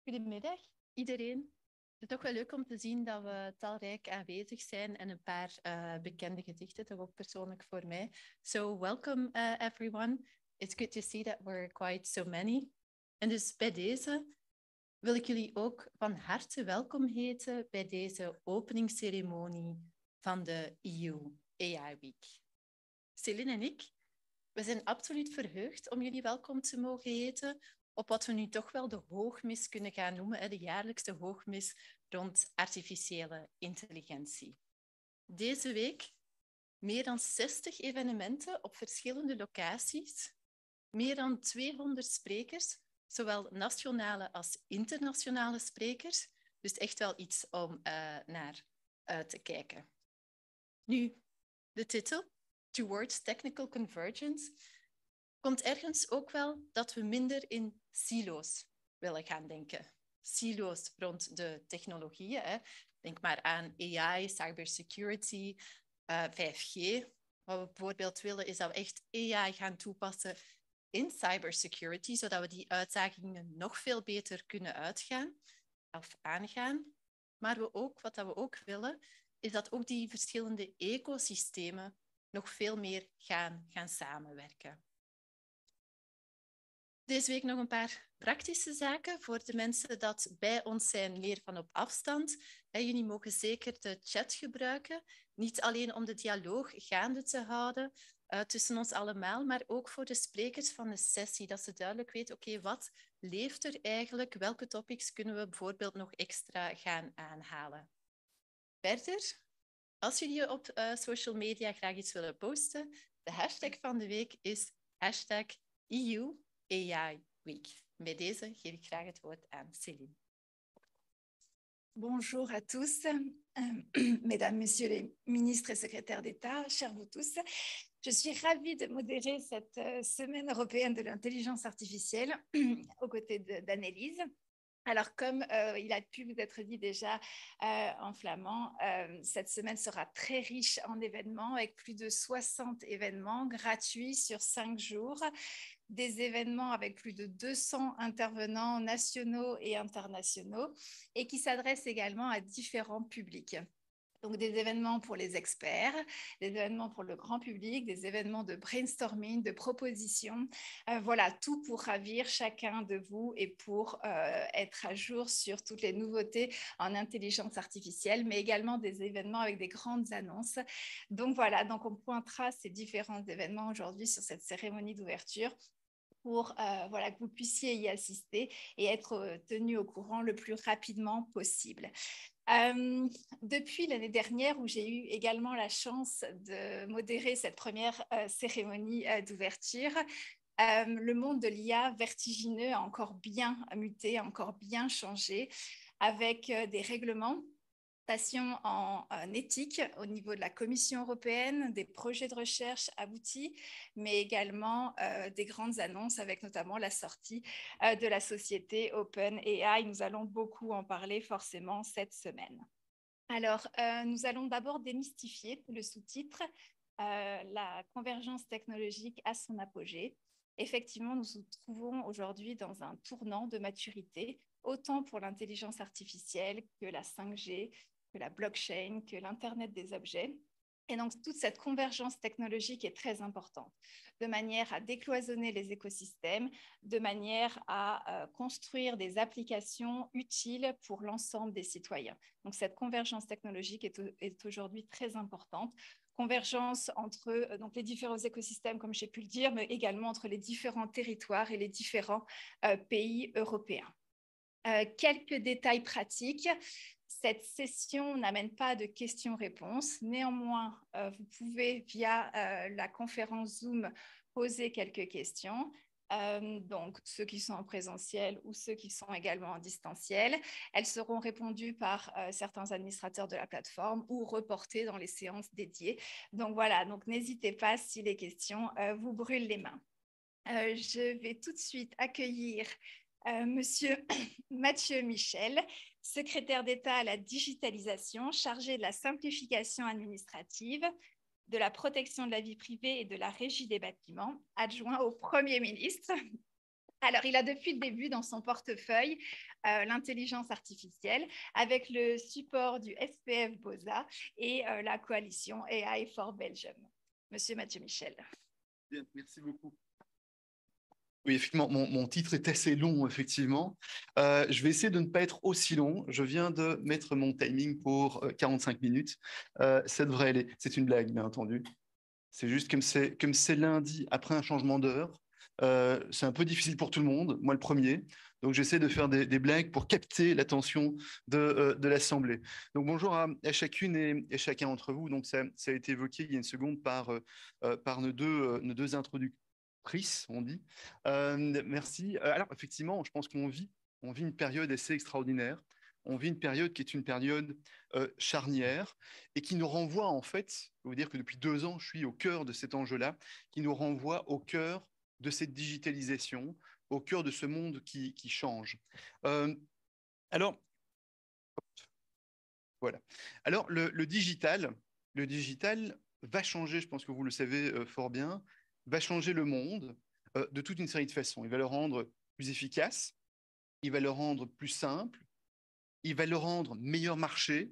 Goedemiddag iedereen. Het is toch wel leuk om te zien dat we talrijk aanwezig zijn en een paar bekende gezichten, toch ook persoonlijk voor mij. So welcome everyone. It's good to see that we're quite so many. En dus bij deze wil ik jullie ook van harte welkom heten bij deze openingsceremonie van de EU AI Week. Céline en ik, we zijn absoluut verheugd om jullie welkom te mogen heten op wat we nu toch wel de hoogmis kunnen gaan noemen, de jaarlijkse hoogmis rond artificiële intelligentie. Deze week meer dan 60 evenementen op verschillende locaties, meer dan 200 sprekers, zowel nationale als internationale sprekers. Dus echt wel iets om naar uit te kijken. Nu, de titel, Towards Technical Convergence, komt ergens ook wel dat we minder in silo's willen gaan denken. Silo's rond de technologieën. Hè. Denk maar aan AI, cybersecurity, 5G. Wat we bijvoorbeeld willen is dat we echt AI gaan toepassen in cybersecurity, zodat we die uitdagingen nog veel beter kunnen uitgaan of aangaan. Maar wat we ook willen, is dat ook die verschillende ecosystemen nog veel meer gaan samenwerken. Deze week nog een paar praktische zaken voor de mensen dat bij ons zijn, meer van op afstand. Jullie mogen zeker de chat gebruiken, niet alleen om de dialoog gaande te houden tussen ons allemaal, maar ook voor de sprekers van de sessie, dat ze duidelijk weten, oké, wat leeft er eigenlijk? Welke topics kunnen we bijvoorbeeld nog extra gaan aanhalen? Verder, als jullie op social media graag iets willen posten, de hashtag van de week is hashtag EU AI Week. Bij deze geef ik graag het woord aan Céline. Bonjour à tous, mesdames, messieurs les ministres et secrétaires d'État, chers vous tous. Je suis ravie de modérer cette semaine européenne de l'intelligence artificielle aux côtés d'Annelise. Alors, comme il a pu vous être dit déjà en flamand, cette semaine sera très riche en événements, avec plus de 60 événements gratuits sur 5 jours, des événements avec plus de 200 intervenants nationaux et internationaux, et qui s'adressent également à différents publics. Donc, des événements pour les experts, des événements pour le grand public, des événements de brainstorming, de propositions. Voilà, tout pour ravir chacun de vous et pour être à jour sur toutes les nouveautés en intelligence artificielle, mais également des événements avec des grandes annonces. Donc, voilà, donc on pointera ces différents événements aujourd'hui sur cette cérémonie d'ouverture pour voilà, que vous puissiez y assister et être tenu au courant le plus rapidement possible. Depuis l'année dernière, où j'ai eu également la chance de modérer cette première cérémonie d'ouverture, le monde de l'IA vertigineux a encore bien muté, a encore bien changé, avec des réglements en éthique au niveau de la Commission européenne, des projets de recherche aboutis, mais également des grandes annonces avec notamment la sortie de la société OpenAI. Nous allons beaucoup en parler forcément cette semaine. Alors, nous allons d'abord démystifier le sous-titre la convergence technologique à son apogée. Effectivement, nous nous trouvons aujourd'hui dans un tournant de maturité, autant pour l'intelligence artificielle que la 5G, que la blockchain, que l'Internet des objets. Et donc, toute cette convergence technologique est très importante, de manière à décloisonner les écosystèmes, de manière à construire des applications utiles pour l'ensemble des citoyens. Donc, cette convergence technologique est aujourd'hui très importante. Convergence entre donc, les différents écosystèmes, comme j'ai pu le dire, mais également entre les différents territoires et les différents pays européens. Quelques détails pratiques. Cette session n'amène pas de questions-réponses. Néanmoins, vous pouvez, via la conférence Zoom, poser quelques questions. Donc, ceux qui sont en présentiel ou ceux qui sont également en distanciel. Elles seront répondues par certains administrateurs de la plateforme ou reportées dans les séances dédiées. Donc, voilà, donc n'hésitez pas si les questions vous brûlent les mains. Je vais tout de suite accueillir Monsieur Mathieu Michel, secrétaire d'État à la digitalisation, chargé de la simplification administrative, de la protection de la vie privée et de la régie des bâtiments, adjoint au Premier ministre. Alors, il a depuis le début dans son portefeuille l'intelligence artificielle avec le support du SPF BOSA et la coalition AI for Belgium. Monsieur Mathieu Michel. Bien, merci beaucoup. Oui, effectivement, mon titre est assez long, effectivement. Je vais essayer de ne pas être aussi long. Je viens de mettre mon timing pour 45 minutes. Ça devrait aller. C'est une blague, bien entendu. C'est juste comme c'est lundi après un changement d'heure. C'est un peu difficile pour tout le monde, moi le premier. Donc j'essaie de faire des blagues pour capter l'attention de l'Assemblée. Donc bonjour à chacune et chacun d'entre vous. Donc ça a été évoqué il y a une seconde par nos deux introductrices, on dit. Merci. Alors effectivement, je pense on vit une période assez extraordinaire. On vit une période qui est une période charnière et qui nous renvoie en fait, je veux dire que depuis 2 ans, je suis au cœur de cet enjeu-là, qui nous renvoie au cœur de cette digitalisation, au cœur de ce monde qui change. Alors, voilà. Alors, le digital va changer, je pense que vous le savez fort bien, va changer le monde de toute une série de façons. Il va le rendre plus efficace, il va le rendre plus simple, il va le rendre meilleur marché,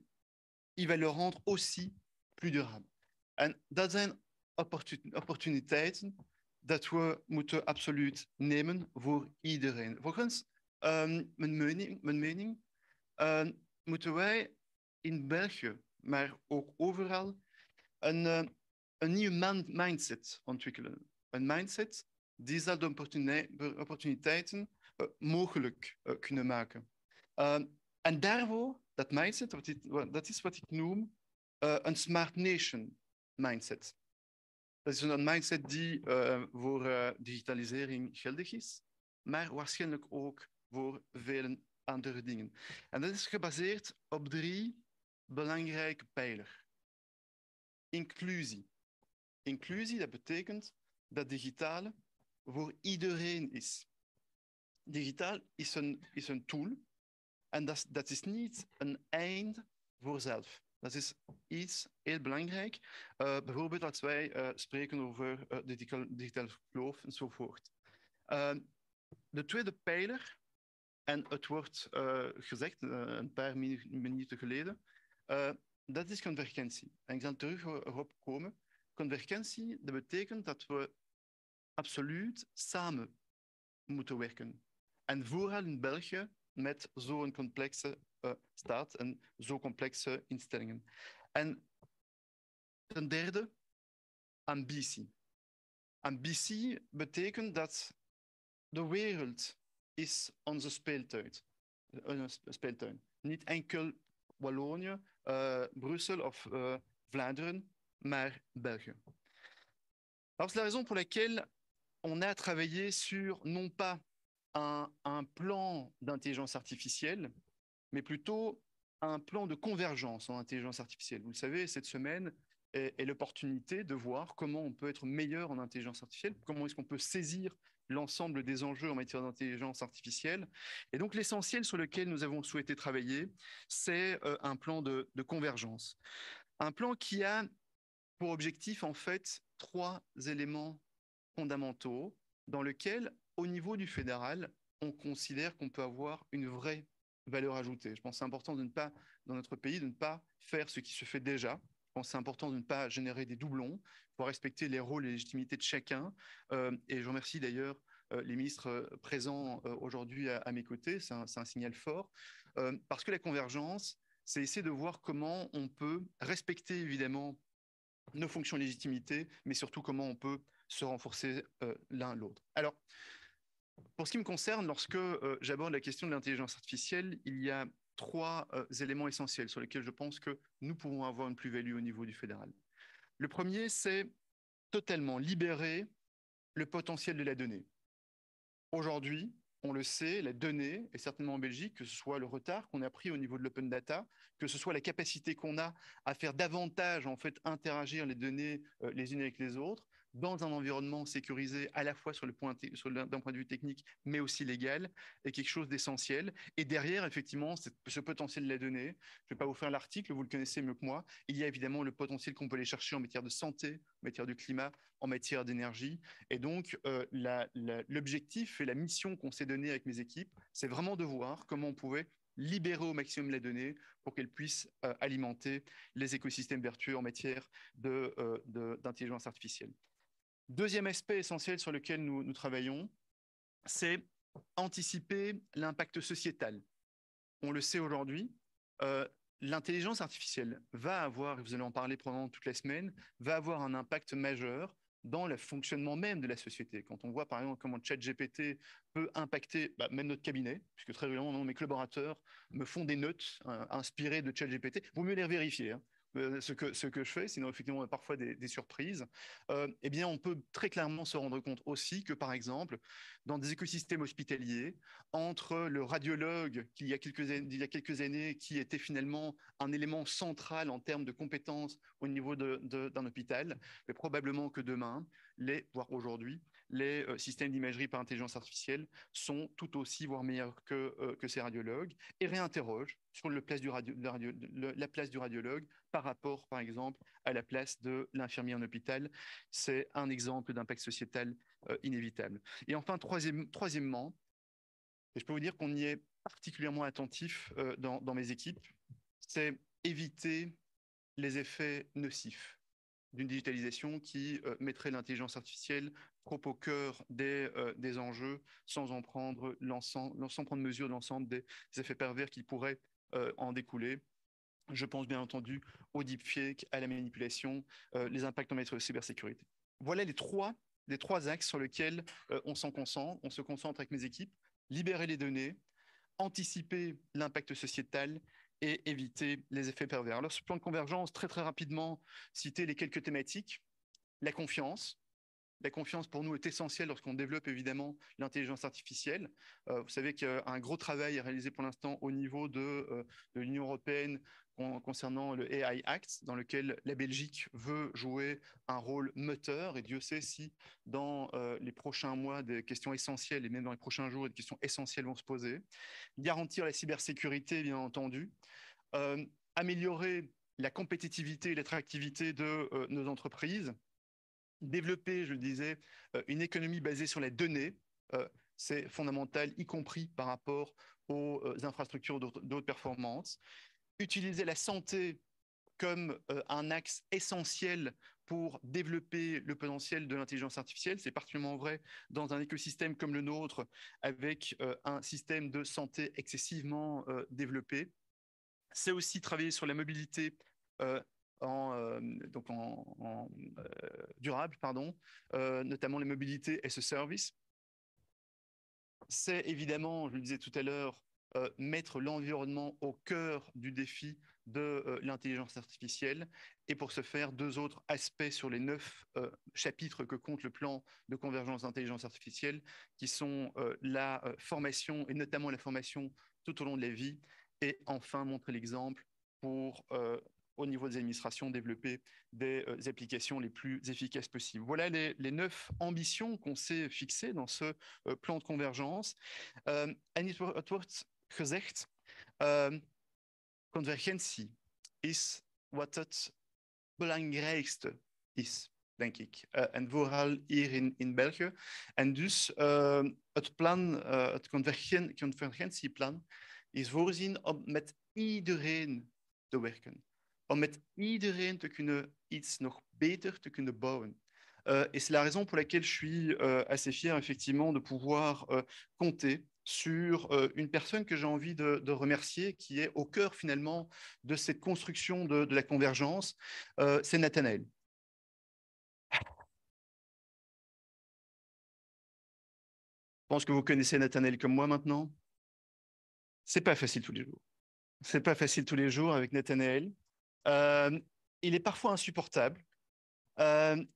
il va le rendre aussi plus durable. En dat zijn opportuniteiten dat we moeten absoluut nemen voor iedereen. Volgens mijn mening moeten wij in België, maar ook overal, een nieuwe mindset ontwikkelen. Een mindset die zal de opportuniteiten mogelijk kunnen maken. En daarvoor, dat mindset, dat is wat ik noem een smart nation mindset. Dat is een mindset die voor digitalisering geldig is, maar waarschijnlijk ook voor vele andere dingen. En dat is gebaseerd op 3 belangrijke pijlers. Inclusie. Inclusie, dat betekent dat digitale voor iedereen is. Digitaal is een tool en dat is niet een eind voor zelf. Dat is iets heel belangrijk. Bijvoorbeeld als wij spreken over digitaal geloof enzovoort. De tweede pijler, en het wordt gezegd een paar minuten geleden, dat is convergentie. En ik zal terug erop komen. Convergentie, dat betekent dat we absoluut samen moeten werken. En vooral in België met zo'n complexe staat en zo complexe instellingen. En ten derde, ambitie. Ambitie betekent dat de wereld is onze speeltuin. Niet enkel Wallonië, Bruxelles of Vlaanderen, maar België. Alors c'est la raison pour laquelle on a travaillé sur non pas un plan d'intelligence artificielle, mais plutôt un plan de convergence en intelligence artificielle. Vous le savez, cette semaine est l'opportunité de voir comment on peut être meilleur en intelligence artificielle, comment est-ce qu'on peut saisir l'ensemble des enjeux en matière d'intelligence artificielle. Et donc l'essentiel sur lequel nous avons souhaité travailler, c'est un plan de convergence. Un plan qui a pour objectif en fait 3 éléments fondamentaux dans lesquels, au niveau du fédéral, on considère qu'on peut avoir une vraie valeur ajoutée. Je pense que c'est important de ne pas, dans notre pays, de ne pas faire ce qui se fait déjà. Je pense que c'est important de ne pas générer des doublons, pour respecter les rôles et les légitimités de chacun. Et je remercie d'ailleurs les ministres présents aujourd'hui à mes côtés. C'est un signal fort. Parce que la convergence, c'est essayer de voir comment on peut respecter évidemment nos fonctions de légitimité, mais surtout comment on peut se renforcer l'un l'autre. Alors, pour ce qui me concerne, lorsque j'aborde la question de l'intelligence artificielle, il y a 3 éléments essentiels sur lesquels je pense que nous pouvons avoir une plus-value au niveau du fédéral. Le premier, c'est totalement libérer le potentiel de la donnée. Aujourd'hui, on le sait, la donnée, et certainement en Belgique, que ce soit le retard qu'on a pris au niveau de l'open data, que ce soit la capacité qu'on a à faire davantage en fait interagir les données les unes avec les autres, dans un environnement sécurisé à la fois d'un point de vue technique, mais aussi légal, est quelque chose d'essentiel. Et derrière, effectivement, ce potentiel de la donnée, je ne vais pas vous faire l'article, vous le connaissez mieux que moi, il y a évidemment le potentiel qu'on peut aller chercher en matière de santé, en matière de climat, en matière d'énergie. Et donc, l'objectif et la mission qu'on s'est donnée avec mes équipes, c'est vraiment de voir comment on pouvait libérer au maximum la donnée pour qu'elle puisse alimenter les écosystèmes vertueux en matière d'intelligence artificielle. Deuxième aspect essentiel sur lequel nous travaillons, c'est anticiper l'impact sociétal. On le sait aujourd'hui, l'intelligence artificielle va avoir, et vous allez en parler probablement toute la semaine, va avoir un impact majeur dans le fonctionnement même de la société. Quand on voit par exemple comment ChatGPT peut impacter même notre cabinet, puisque très régulièrement mes collaborateurs me font des notes inspirées de ChatGPT, il vaut mieux les vérifier. Ce que je fais, sinon effectivement on a parfois des surprises, eh bien on peut très clairement se rendre compte aussi que par exemple dans des écosystèmes hospitaliers, entre le radiologue il y a quelques années qui était finalement un élément central en termes de compétences au niveau d'un hôpital, mais probablement que demain, voire aujourd'hui, les systèmes d'imagerie par intelligence artificielle sont tout aussi, voire meilleurs que ces radiologues, et réinterrogent sur la place du radiologue par rapport, par exemple, à la place de l'infirmier en hôpital. C'est un exemple d'impact sociétal inévitable. Et enfin, troisièmement, et je peux vous dire qu'on y est particulièrement attentif dans mes équipes, c'est éviter les effets nocifs d'une digitalisation qui mettrait l'intelligence artificielle trop au cœur des enjeux sans prendre mesure de l'ensemble des effets pervers qui pourraient en découler. Je pense bien entendu au deepfake, à la manipulation, les impacts en matière de cybersécurité. Voilà les trois axes sur lesquels on se concentre avec mes équipes: libérer les données, anticiper l'impact sociétal et éviter les effets pervers. Alors, ce plan de convergence, très très rapidement, citer les quelques thématiques. La confiance. La confiance pour nous est essentielle lorsqu'on développe évidemment l'intelligence artificielle. Vous savez qu'un gros travail est réalisé pour l'instant au niveau de l'Union européenne concernant le AI Act, dans lequel la Belgique veut jouer un rôle moteur. Et Dieu sait si dans les prochains mois, des questions essentielles, et même dans les prochains jours, des questions essentielles vont se poser. Garantir la cybersécurité, bien entendu. Améliorer la compétitivité et l'attractivité de nos entreprises. Développer, je le disais, une économie basée sur la donnée, c'est fondamental, y compris par rapport aux infrastructures de haute performance. Utiliser la santé comme un axe essentiel pour développer le potentiel de l'intelligence artificielle. C'est particulièrement vrai dans un écosystème comme le nôtre, avec un système de santé excessivement développé. C'est aussi travailler sur la mobilité durable, notamment les mobilités as a service. C'est évidemment, je le disais tout à l'heure, mettre l'environnement au cœur du défi de l'intelligence artificielle. Et pour ce faire, deux autres aspects sur les 9 chapitres que compte le plan de convergence d'intelligence artificielle, qui sont la formation, et notamment la formation tout au long de la vie, et enfin montrer l'exemple pour, au niveau des administrations, développer des applications les plus efficaces possibles. Voilà les 9 ambitions qu'on s'est fixées dans ce plan de convergence. En het wordt gezegd, convergentie is wat het belangrijkste is, denk ik. En vooral hier in België. En dus het plan, het convergentieplan, is voorzien om met iedereen te werken. Om met iedereen te kunnen iets nog beter te kunnen bouwen. Et c'est la raison pour laquelle je suis assez fier, effectivement, de pouvoir compter sur une personne que j'ai envie de remercier, qui est au cœur, finalement, de cette construction de la convergence. C'est Nathanaël. Je pense que vous connaissez Nathanaël comme moi maintenant. C'est pas facile tous les jours. C'est pas facile tous les jours avec Nathanaël. Il est parfois insupportable.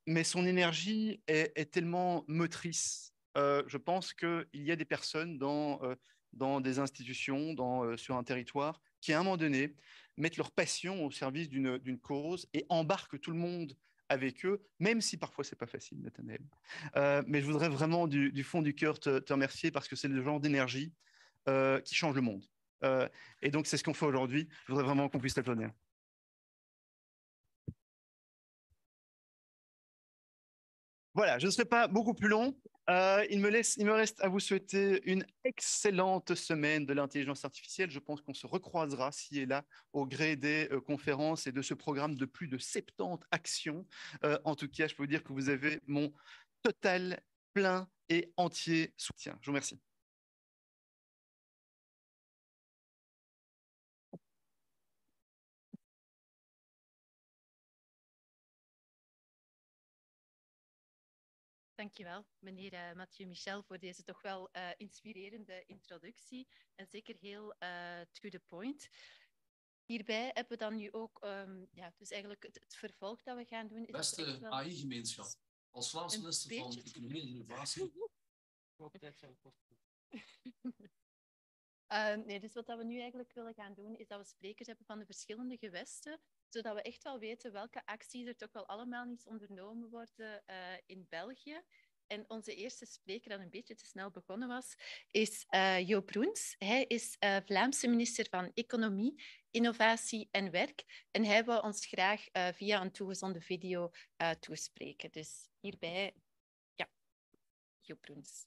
Mais son énergie est tellement motrice. Je pense qu'il y a des personnes dans des institutions, sur un territoire, qui à un moment donné mettent leur passion au service d'une cause et embarquent tout le monde avec eux, même si parfois c'est pas facile, Nathanaël. Mais je voudrais vraiment du fond du cœur te remercier parce que c'est le genre d'énergie qui change le monde. Et donc c'est ce qu'on fait aujourd'hui. Je voudrais vraiment qu'on puisse l'applaudir. Voilà, je ne serai pas beaucoup plus long. Il me reste à vous souhaiter une excellente semaine de l'intelligence artificielle. Je pense qu'on se recroisera ci et là au gré des conférences et de ce programme de plus de 70 actions. En tout cas, je peux vous dire que vous avez mon total, plein et entier soutien. Je vous remercie. Dankjewel, meneer Mathieu Michel, voor deze toch wel inspirerende introductie en zeker heel to the point. Hierbij hebben we dan nu ook, dus eigenlijk het vervolg dat we gaan doen. Is beste wel... AI-gemeenschap, als Vlaams minister van Economie en Innovatie. Nee, dus wat we nu eigenlijk willen gaan doen, is dat we sprekers hebben van de verschillende gewesten, zodat we echt wel weten welke acties er toch wel allemaal niet ondernomen worden in België. En onze eerste spreker, dat een beetje te snel begonnen was, is Joop Roens. Hij is Vlaamse minister van Economie, Innovatie en Werk. En hij wil ons graag via een toegezonden video toespreken. Dus hierbij, ja, Joop Roens.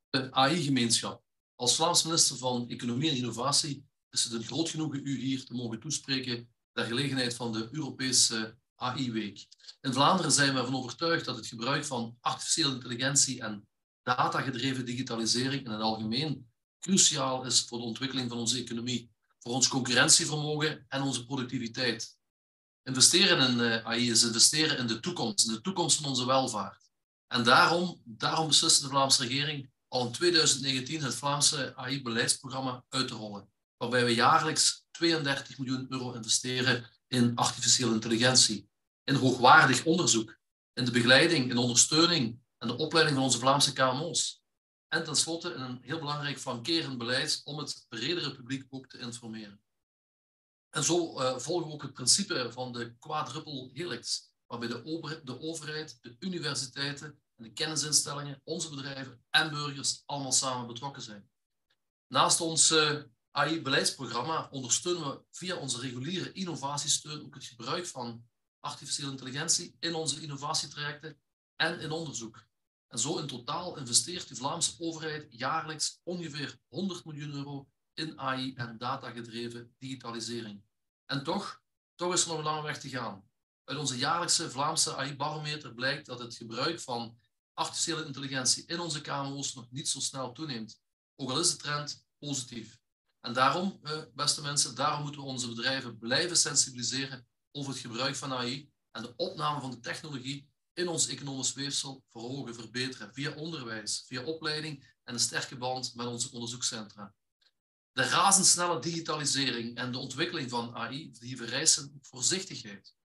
De AI-gemeenschap. Als Vlaams minister van Economie en Innovatie is het een groot genoegen u hier te mogen toespreken ter gelegenheid van de Europese AI-week. In Vlaanderen zijn we ervan overtuigd dat het gebruik van artificiële intelligentie en datagedreven digitalisering in het algemeen cruciaal is voor de ontwikkeling van onze economie, voor ons concurrentievermogen en onze productiviteit. Investeren in AI is investeren in de toekomst van onze welvaart. En daarom besliste de Vlaamse regering al in 2019 het Vlaamse AI-beleidsprogramma uit te rollen, waarbij we jaarlijks 32 miljoen euro investeren in artificiële intelligentie, in hoogwaardig onderzoek, in de begeleiding, in ondersteuning en de opleiding van onze Vlaamse KMO's. En tenslotte in een heel belangrijk flankerend beleid om het bredere publiek ook te informeren. En zo volgen we ook het principe van de quadruple helix, waarbij de overheid, de universiteiten en de kennisinstellingen, onze bedrijven en burgers allemaal samen betrokken zijn. Naast ons AI-beleidsprogramma ondersteunen we via onze reguliere innovatiesteun ook het gebruik van artificiële intelligentie in onze innovatietrajecten en in onderzoek. En zo in totaal investeert de Vlaamse overheid jaarlijks ongeveer 100 miljoen euro in AI en datagedreven digitalisering. En toch is er nog een lange weg te gaan. Uit onze jaarlijkse Vlaamse AI-barometer blijkt dat het gebruik van artificiële intelligentie in onze KMO's nog niet zo snel toeneemt. Ook al is de trend positief. En daarom, beste mensen, daarom moeten we onze bedrijven blijven sensibiliseren over het gebruik van AI en de opname van de technologie in ons economisch weefsel verhogen, verbeteren, via onderwijs, via opleiding en een sterke band met onze onderzoekscentra. De razendsnelle digitalisering en de ontwikkeling van AI die vereisen voorzichtigheid.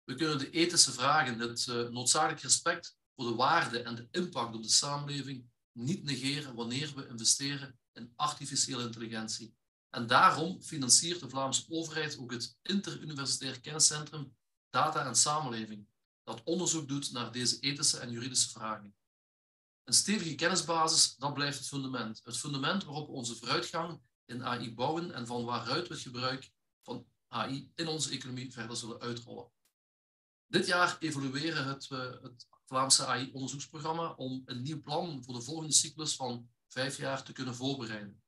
We kunnen de ethische vragen, het noodzakelijk respect voor de waarde en de impact op de samenleving niet negeren wanneer we investeren in artificiële intelligentie. En daarom financiert de Vlaamse overheid ook het Interuniversitair Kenniscentrum Data en Samenleving, dat onderzoek doet naar deze ethische en juridische vragen. Een stevige kennisbasis, dat blijft het fundament. Het fundament waarop we onze vooruitgang in AI bouwen en van waaruit we het gebruik van AI in onze economie verder zullen uitrollen. Dit jaar evalueren het Vlaamse AI-onderzoeksprogramma om een nieuw plan voor de volgende cyclus van 5 jaar te kunnen voorbereiden.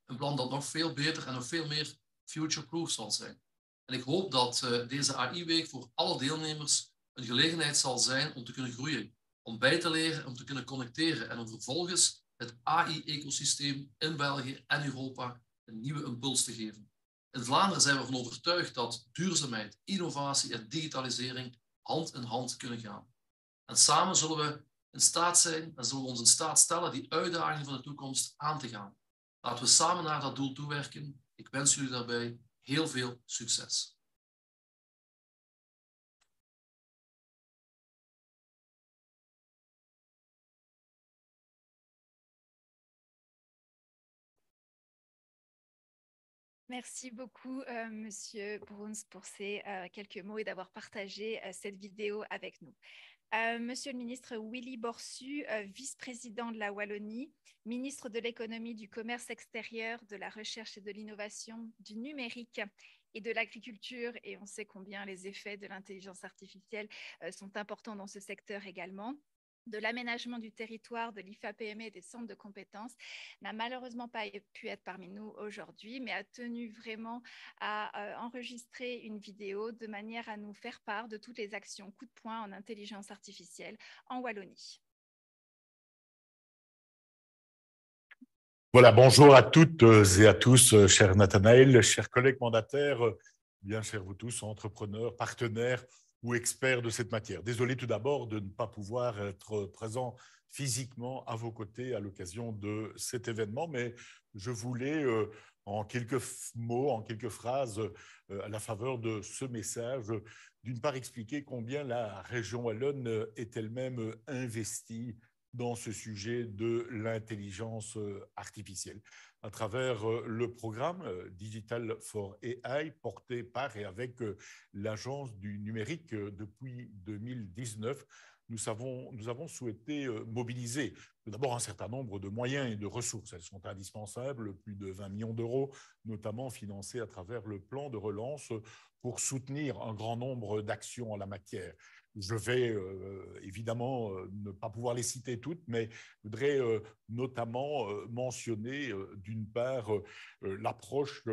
Een plan dat nog veel beter en nog veel meer future-proof zal zijn. En ik hoop dat deze AI-week voor alle deelnemers een gelegenheid zal zijn om te kunnen groeien, om bij te leren, om te kunnen connecteren en om vervolgens het AI-ecosysteem in België en Europa een nieuwe impuls te geven. In Vlaanderen zijn we ervan overtuigd dat duurzaamheid, innovatie en digitalisering hand in hand kunnen gaan. En samen zullen we in staat zijn en zullen we ons in staat stellen die uitdagingen van de toekomst aan te gaan. Laten we samen naar dat doel toewerken. Ik wens jullie daarbij heel veel succes. Merci beaucoup, Monsieur Bruns, pour ces quelques mots et d'avoir partagé cette vidéo avec nous. Monsieur le ministre Willy Borsu, vice-président de la Wallonie, ministre de l'économie, du commerce extérieur, de la recherche et de l'innovation, du numérique et de l'agriculture, et on sait combien les effets de l'intelligence artificielle sont importants dans ce secteur également, de l'aménagement du territoire, de l'IFA-PME et des centres de compétences, n'a malheureusement pas pu être parmi nous aujourd'hui, mais a tenu vraiment à enregistrer une vidéo de manière à nous faire part de toutes les actions coup de poing en intelligence artificielle en Wallonie. Voilà, bonjour à toutes et à tous, cher Nathanaël, chers collègues mandataires, bien chers vous tous, entrepreneurs, partenaires ou experts de cette matière. Désolé tout d'abord de ne pas pouvoir être présent physiquement à vos côtés à l'occasion de cet événement, mais je voulais, en quelques mots, en quelques phrases, à la faveur de ce message, d'une part expliquer combien la région wallonne est elle-même investie dans ce sujet de l'intelligence artificielle à travers le programme Digital for AI porté par et avec l'Agence du numérique depuis 2019. Nous avons souhaité mobiliser d'abord un certain nombre de moyens et de ressources. Elles sont indispensables, plus de 20 millions d'euros, notamment financés à travers le plan de relance pour soutenir un grand nombre d'actions en la matière. Je vais évidemment ne pas pouvoir les citer toutes, mais je voudrais notamment mentionner d'une part l'approche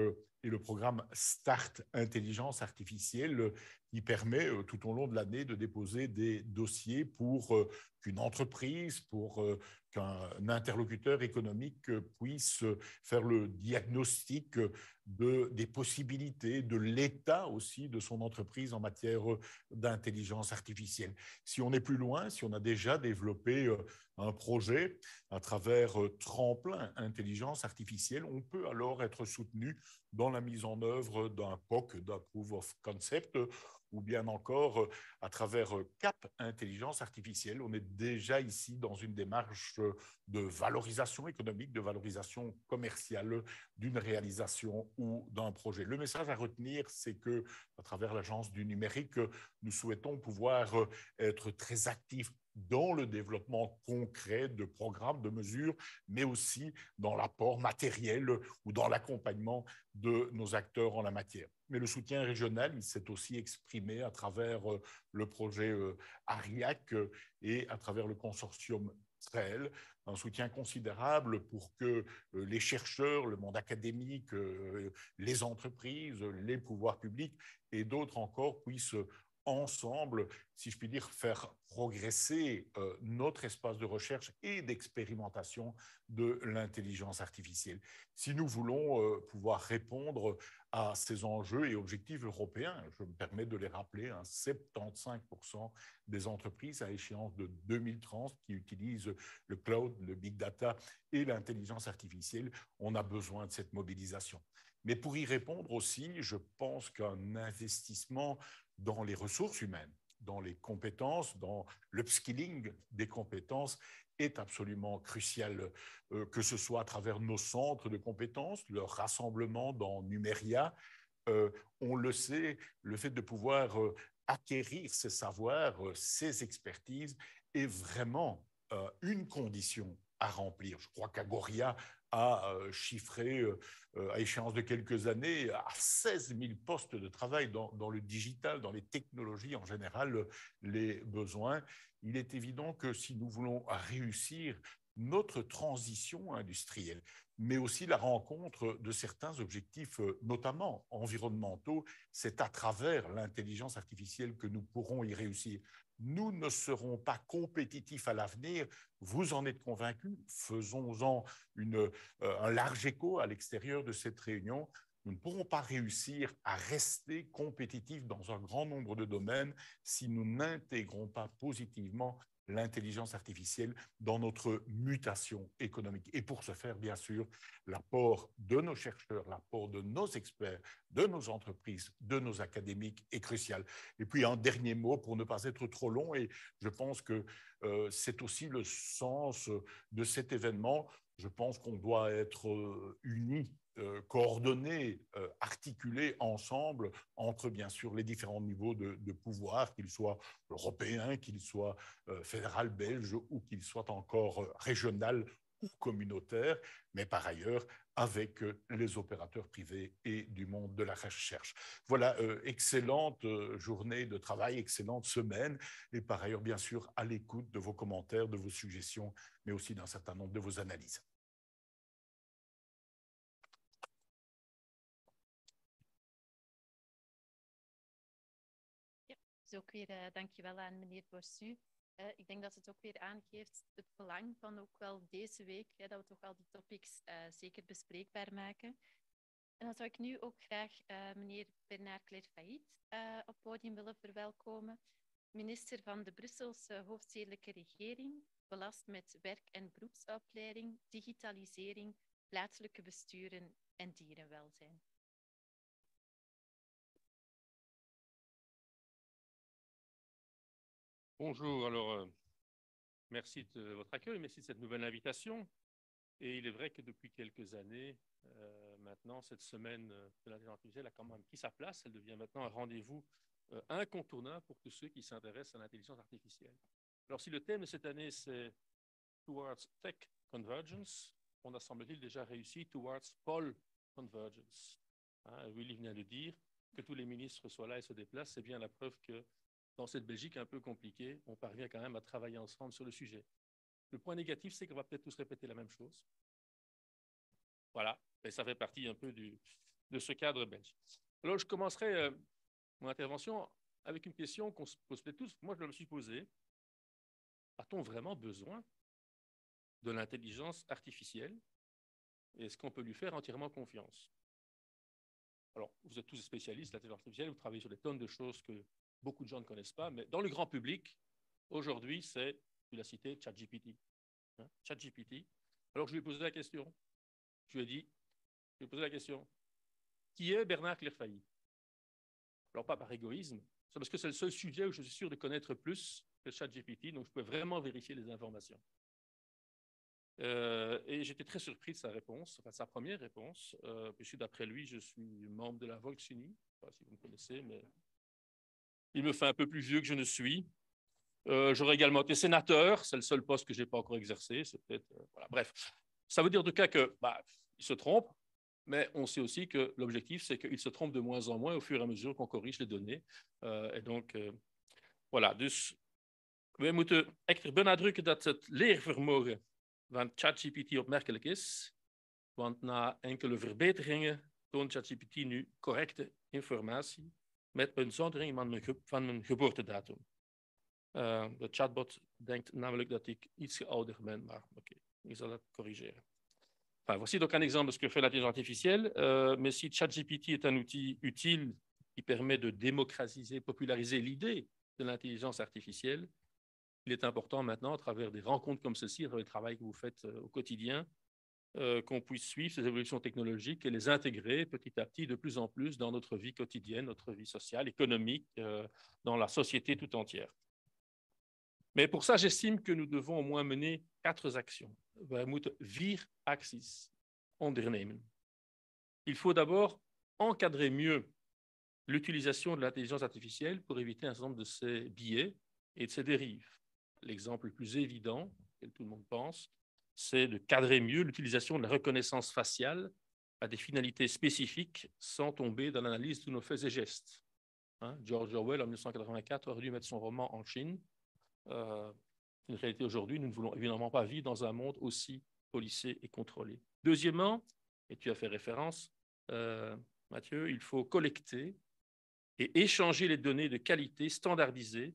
et le programme Start Intelligence Artificielle qui permet tout au long de l'année de déposer des dossiers pour qu'une entreprise, pour qu'un interlocuteur économique puisse faire le diagnostic des possibilités, de l'état aussi de son entreprise en matière d'intelligence artificielle. Si on est plus loin, si on a déjà développé un projet à travers Tremplin Intelligence Artificielle, on peut alors être soutenu dans la mise en œuvre d'un POC, d'un Proof of Concept, ou bien encore à travers CAP Intelligence Artificielle. On est déjà ici dans une démarche de valorisation économique, de valorisation commerciale d'une réalisation ou d'un projet. Le message à retenir, c'est que à travers l'Agence du numérique, nous souhaitons pouvoir être très actifs dans le développement concret de programmes, de mesures, mais aussi dans l'apport matériel ou dans l'accompagnement de nos acteurs en la matière. Mais le soutien régional, il s'est aussi exprimé à travers le projet ARIAC et à travers le consortium TREL, un soutien considérable pour que les chercheurs, le monde académique, les entreprises, les pouvoirs publics et d'autres encore puissent ensemble, si je puis dire, faire progresser notre espace de recherche et d'expérimentation de l'intelligence artificielle. Si nous voulons pouvoir répondre à ces enjeux et objectifs européens, je me permets de les rappeler, 75% des entreprises à échéance de 2030 qui utilisent le cloud, le big data et l'intelligence artificielle, on a besoin de cette mobilisation. Mais pour y répondre aussi, je pense qu'un investissement dans les ressources humaines, dans les compétences, dans l'upskilling des compétences est absolument crucial, que ce soit à travers nos centres de compétences, leur rassemblement dans Numéria. On le sait, le fait de pouvoir acquérir ces savoirs, ces expertises est vraiment une condition à remplir. Je crois qu'Agoria a chiffré à échéance de quelques années à 16 000 postes de travail dans le digital, dans les technologies en général, les besoins. Il est évident que si nous voulons réussir notre transition industrielle, mais aussi la rencontre de certains objectifs, notamment environnementaux, c'est à travers l'intelligence artificielle que nous pourrons y réussir. Nous ne serons pas compétitifs à l'avenir, vous en êtes convaincus, faisons-en un large écho à l'extérieur de cette réunion. Nous ne pourrons pas réussir à rester compétitifs dans un grand nombre de domaines si nous n'intégrons pas positivement l'intelligence artificielle dans notre mutation économique. Et pour ce faire, bien sûr, l'apport de nos chercheurs, l'apport de nos experts, de nos entreprises, de nos académiques est crucial. Et puis un dernier mot pour ne pas être trop long, et je pense que c'est aussi le sens de cet événement. Je pense qu'on doit être unis, coordonnés, articulés ensemble entre, bien sûr, les différents niveaux de pouvoir, qu'ils soient européens, qu'ils soient fédéral belge ou qu'ils soient encore régional ou communautaire, mais par ailleurs avec les opérateurs privés et du monde de la recherche. Voilà, excellente journée de travail, excellente semaine, et par ailleurs, bien sûr, à l'écoute de vos commentaires, de vos suggestions, mais aussi d'un certain nombre de vos analyses. Dus ook weer dankjewel aan meneer Boursu. Ik denk dat het ook weer aangeeft het belang van ook wel deze week, dat we toch wel die topics zeker bespreekbaar maken. En dan zou ik nu ook graag meneer Bernard Clairfaillit op het podium willen verwelkomen. Minister van de Brusselse hoofdstedelijke regering, belast met werk- en beroepsopleiding, digitalisering, plaatselijke besturen en dierenwelzijn. Bonjour, alors merci de votre accueil, merci de cette nouvelle invitation. Et il est vrai que depuis quelques années, maintenant, cette semaine de l'intelligence artificielle a quand même pris sa place. Elle devient maintenant un rendez-vous incontournable pour tous ceux qui s'intéressent à l'intelligence artificielle. Alors si le thème de cette année, c'est Towards Tech Convergence, on a, semble-t-il, déjà réussi Towards Pole Convergence. Hein, Willy vient de dire que tous les ministres soient là et se déplacent, c'est bien la preuve que dans cette Belgique un peu compliquée, on parvient quand même à travailler ensemble sur le sujet. Le point négatif, c'est qu'on va peut-être tous répéter la même chose. Voilà, et ça fait partie un peu de ce cadre belge. Alors, je commencerai mon intervention avec une question qu'on se pose peut-être tous. Moi, je me suis posée. A-t-on vraiment besoin de l'intelligence artificielle? Est-ce qu'on peut lui faire entièrement confiance? Alors, vous êtes tous spécialistes de l'intelligence artificielle, vous travaillez sur des tonnes de choses que beaucoup de gens ne connaissent pas, mais dans le grand public, aujourd'hui, c'est, tu l'as cité, ChatGPT. Hein, ChatGPT. Alors, je lui ai posé la question. Je lui ai posé la question. Qui est Bernard Clairfaillit? Alors, pas par égoïsme, c'est parce que c'est le seul sujet où je suis sûr de connaître plus que ChatGPT, donc je peux vraiment vérifier les informations. Et j'étais très surpris de sa réponse, enfin de sa première réponse, puisque d'après lui, je suis membre de la Volksunie. Je ne sais pas si vous me connaissez, mais il me fait un peu plus vieux que je ne suis. J'aurais également été sénateur, c'est le seul poste que je n'ai pas encore exercé. C'est peut-être, voilà. Bref, ça veut dire en tout cas que il se trompe, mais on sait aussi que l'objectif, c'est qu'il se trompe de moins en moins au fur et à mesure qu'on corrige les données. Et donc, voilà. Dus wij moeten echt benadrukken dat het leervermogen van ChatGPT opmerkelijk is, want na enkele verbeteringen toont ChatGPT nu correcte informatie met uitzondering van mijn geboortedatum. De chatbot denkt namelijk dat ik iets ouder ben, maar oké, ik zal dat corrigeren. Enfin, voici donc un exemple de ce que fait l'intelligence artificielle. Mais si ChatGPT est un outil utile qui permet de démocratiser, populariser l'idée de l'intelligence artificielle, il est important maintenant, à travers des rencontres comme ceci, à travers le travail que vous faites au quotidien, qu'on puisse suivre ces évolutions technologiques et les intégrer petit à petit de plus en plus dans notre vie quotidienne, notre vie sociale, économique, dans la société tout entière. Mais pour ça, j'estime que nous devons au moins mener 4 actions. Wij moeten 4 acties ondernemen. Il faut d'abord encadrer mieux l'utilisation de l'intelligence artificielle pour éviter un certain nombre de ses biais et de ses dérives. L'exemple le plus évident, auquel tout le monde pense, c'est de cadrer mieux l'utilisation de la reconnaissance faciale à des finalités spécifiques sans tomber dans l'analyse de tous nos faits et gestes. Hein, George Orwell, en 1984, aurait dû mettre son roman en Chine. Une réalité aujourd'hui, nous ne voulons évidemment pas vivre dans un monde aussi policé et contrôlé. Deuxièmement, et tu as fait référence, Mathieu, il faut collecter et échanger les données de qualité standardisées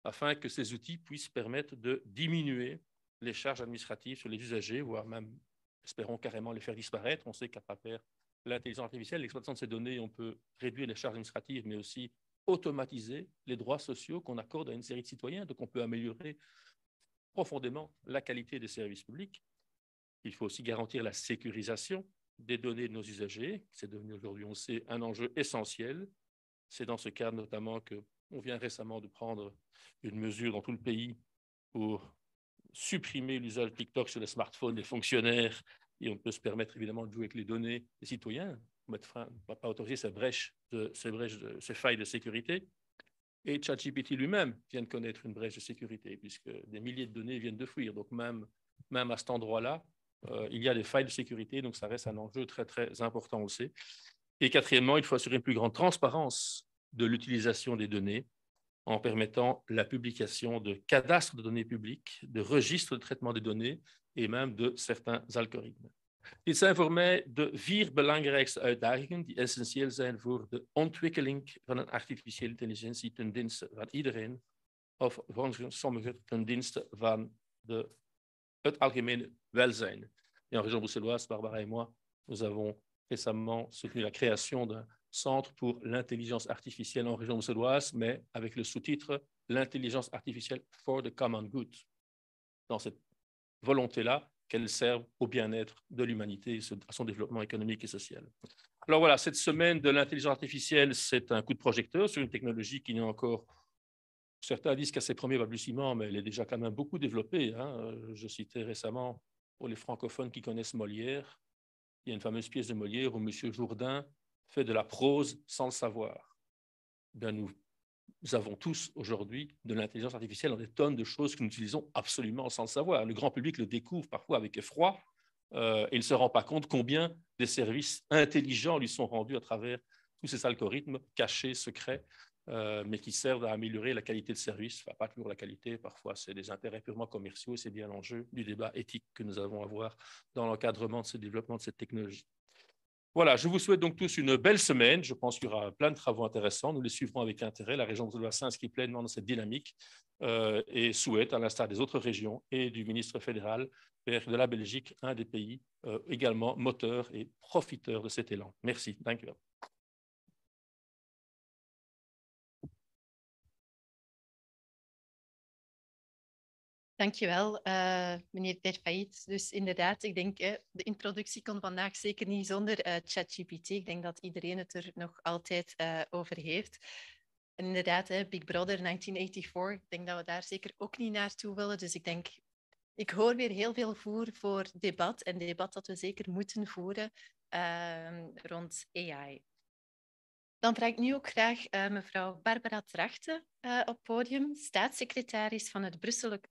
afin que ces outils puissent permettre de diminuer les charges administratives sur les usagers, voire même, espérons carrément, les faire disparaître. On sait qu'à travers l'intelligence artificielle, l'exploitation de ces données, on peut réduire les charges administratives, mais aussi automatiser les droits sociaux qu'on accorde à une série de citoyens. Donc, on peut améliorer profondément la qualité des services publics. Il faut aussi garantir la sécurisation des données de nos usagers. C'est devenu aujourd'hui, on sait, un enjeu essentiel. C'est dans ce cadre notamment qu'on vient récemment de prendre une mesure dans tout le pays pour supprimer l'usage de TikTok sur les smartphones des fonctionnaires et on peut se permettre évidemment de jouer avec les données des citoyens, mettre fin, on ne va pas autoriser ces failles de sécurité. Et ChatGPT lui-même vient de connaître une brèche de sécurité puisque des milliers de données viennent de fuir. Donc même à cet endroit-là, il y a des failles de sécurité, donc ça reste un enjeu très, très important aussi. Et quatrièmement, il faut assurer une plus grande transparence de l'utilisation des données en permettant la publication de cadastres de données publiques, de registres de traitement des données et même de certains algoritmes. Dit zijn voor mij de 4 belangrijkste uitdagingen die essentieel zijn voor de ontwikkeling van een artificiële intelligentie ten dienste van iedereen of volgens sommigen ten dienste van het algemene welzijn. Et en région bruxelloise, Barbara et moi, nous avons récemment soutenu la création d'un centre pour l'intelligence artificielle en région bruxelloise, mais avec le sous-titre « L'intelligence artificielle for the common good ». Dans cette volonté-là, qu'elle serve au bien-être de l'humanité, à son développement économique et social. Alors voilà, cette semaine de l'intelligence artificielle, c'est un coup de projecteur sur une technologie qui n'est encore, certains disent qu'à ses premiers balbutiements, mais elle est déjà quand même beaucoup développée. Hein. Je citais récemment, pour les francophones qui connaissent Molière, il y a une fameuse pièce de Molière où M. Jourdain fait de la prose sans le savoir. Bien, nous avons tous aujourd'hui de l'intelligence artificielle dans des tonnes de choses que nous utilisons absolument sans le savoir. Le grand public le découvre parfois avec effroi et il ne se rend pas compte combien des services intelligents lui sont rendus à travers tous ces algorithmes cachés, secrets, mais qui servent à améliorer la qualité de service. Enfin, pas toujours la qualité, parfois c'est des intérêts purement commerciaux, c'est bien l'enjeu du débat éthique que nous avons à avoir dans l'encadrement de ce développement de cette technologie. Voilà, je vous souhaite donc tous une belle semaine. Je pense qu'il y aura plein de travaux intéressants. Nous les suivrons avec intérêt. La région bruxelloise s'inscrit pleinement dans cette dynamique et souhaite, à l'instar des autres régions et du ministre fédéral, faire de la Belgique un des pays également moteurs et profiteurs de cet élan. Merci. Dank u wel. Dankjewel, meneer Terfait. Dus inderdaad, ik denk de introductie kon vandaag zeker niet zonder ChatGPT. Ik denk dat iedereen het er nog altijd over heeft. En inderdaad, Big Brother 1984, ik denk dat we daar zeker ook niet naartoe willen. Dus ik hoor weer heel veel voer voor debat en debat dat we zeker moeten voeren rond AI. Dan vraag ik nu ook graag mevrouw Barbara Trachte op het podium, staatssecretaris van het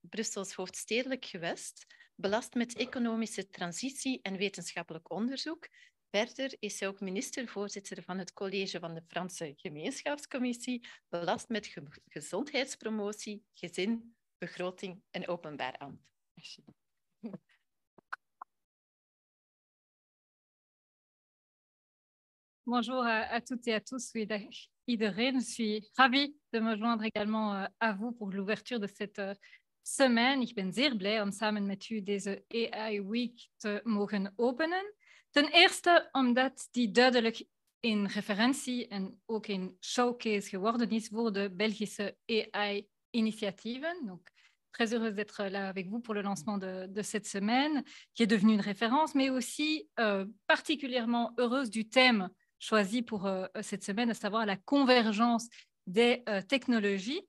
Brussels Hoofdstedelijk Gewest, belast met economische transitie en wetenschappelijk onderzoek. Verder is zij ook minister-voorzitter van het college van de Franse Gemeenschapscommissie, belast met gezondheidspromotie, gezin, begroting en openbaar ambt. Bonjour à toutes et à tous, iedereen. Je suis ravie de me joindre également à vous pour l'ouverture de cette semaine. Ik ben zeer blij om samen met u deze AI Week te mogen openen. Ten eerste omdat die duidelijk in referentie en ook in showcase geworden is voor de Belgische AI-initiatieven. Donc, très heureuse d'être là avec vous pour le lancement de cette semaine, qui est devenue une référence, mais aussi particulièrement heureuse du thème choisi pour cette semaine, à savoir la convergence des technologies.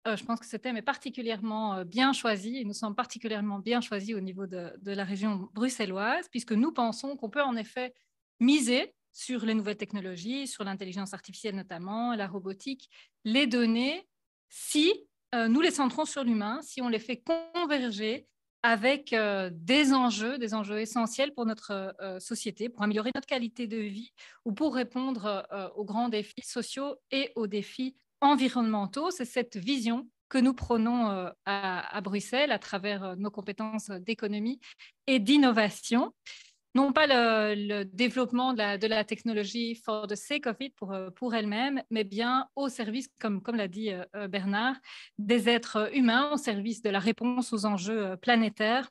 Je pense que ce thème est particulièrement bien choisi et nous sommes particulièrement bien choisis au niveau de la région bruxelloise, puisque nous pensons qu'on peut en effet miser sur les nouvelles technologies, sur l'intelligence artificielle notamment, la robotique, les données, si nous les centrons sur l'humain, si on les fait converger avec des enjeux essentiels pour notre société, pour améliorer notre qualité de vie ou pour répondre aux grands défis sociaux et aux défis environnementaux. C'est cette vision que nous prônons à Bruxelles à travers nos compétences d'économie et d'innovation. Non pas le développement de la technologie for the sake of it, pour elle-même, mais bien au service, comme l'a dit Bernard, des êtres humains, au service de la réponse aux enjeux planétaires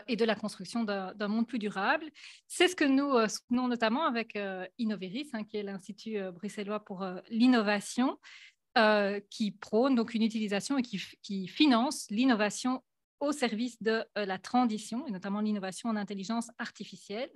et de la construction d'un monde plus durable. C'est ce que nous soutenons notamment avec Innoviris, qui est l'Institut bruxellois pour l'innovation, qui prône donc une utilisation et qui finance l'innovation au service de la transition, et notamment l'innovation en intelligence artificielle.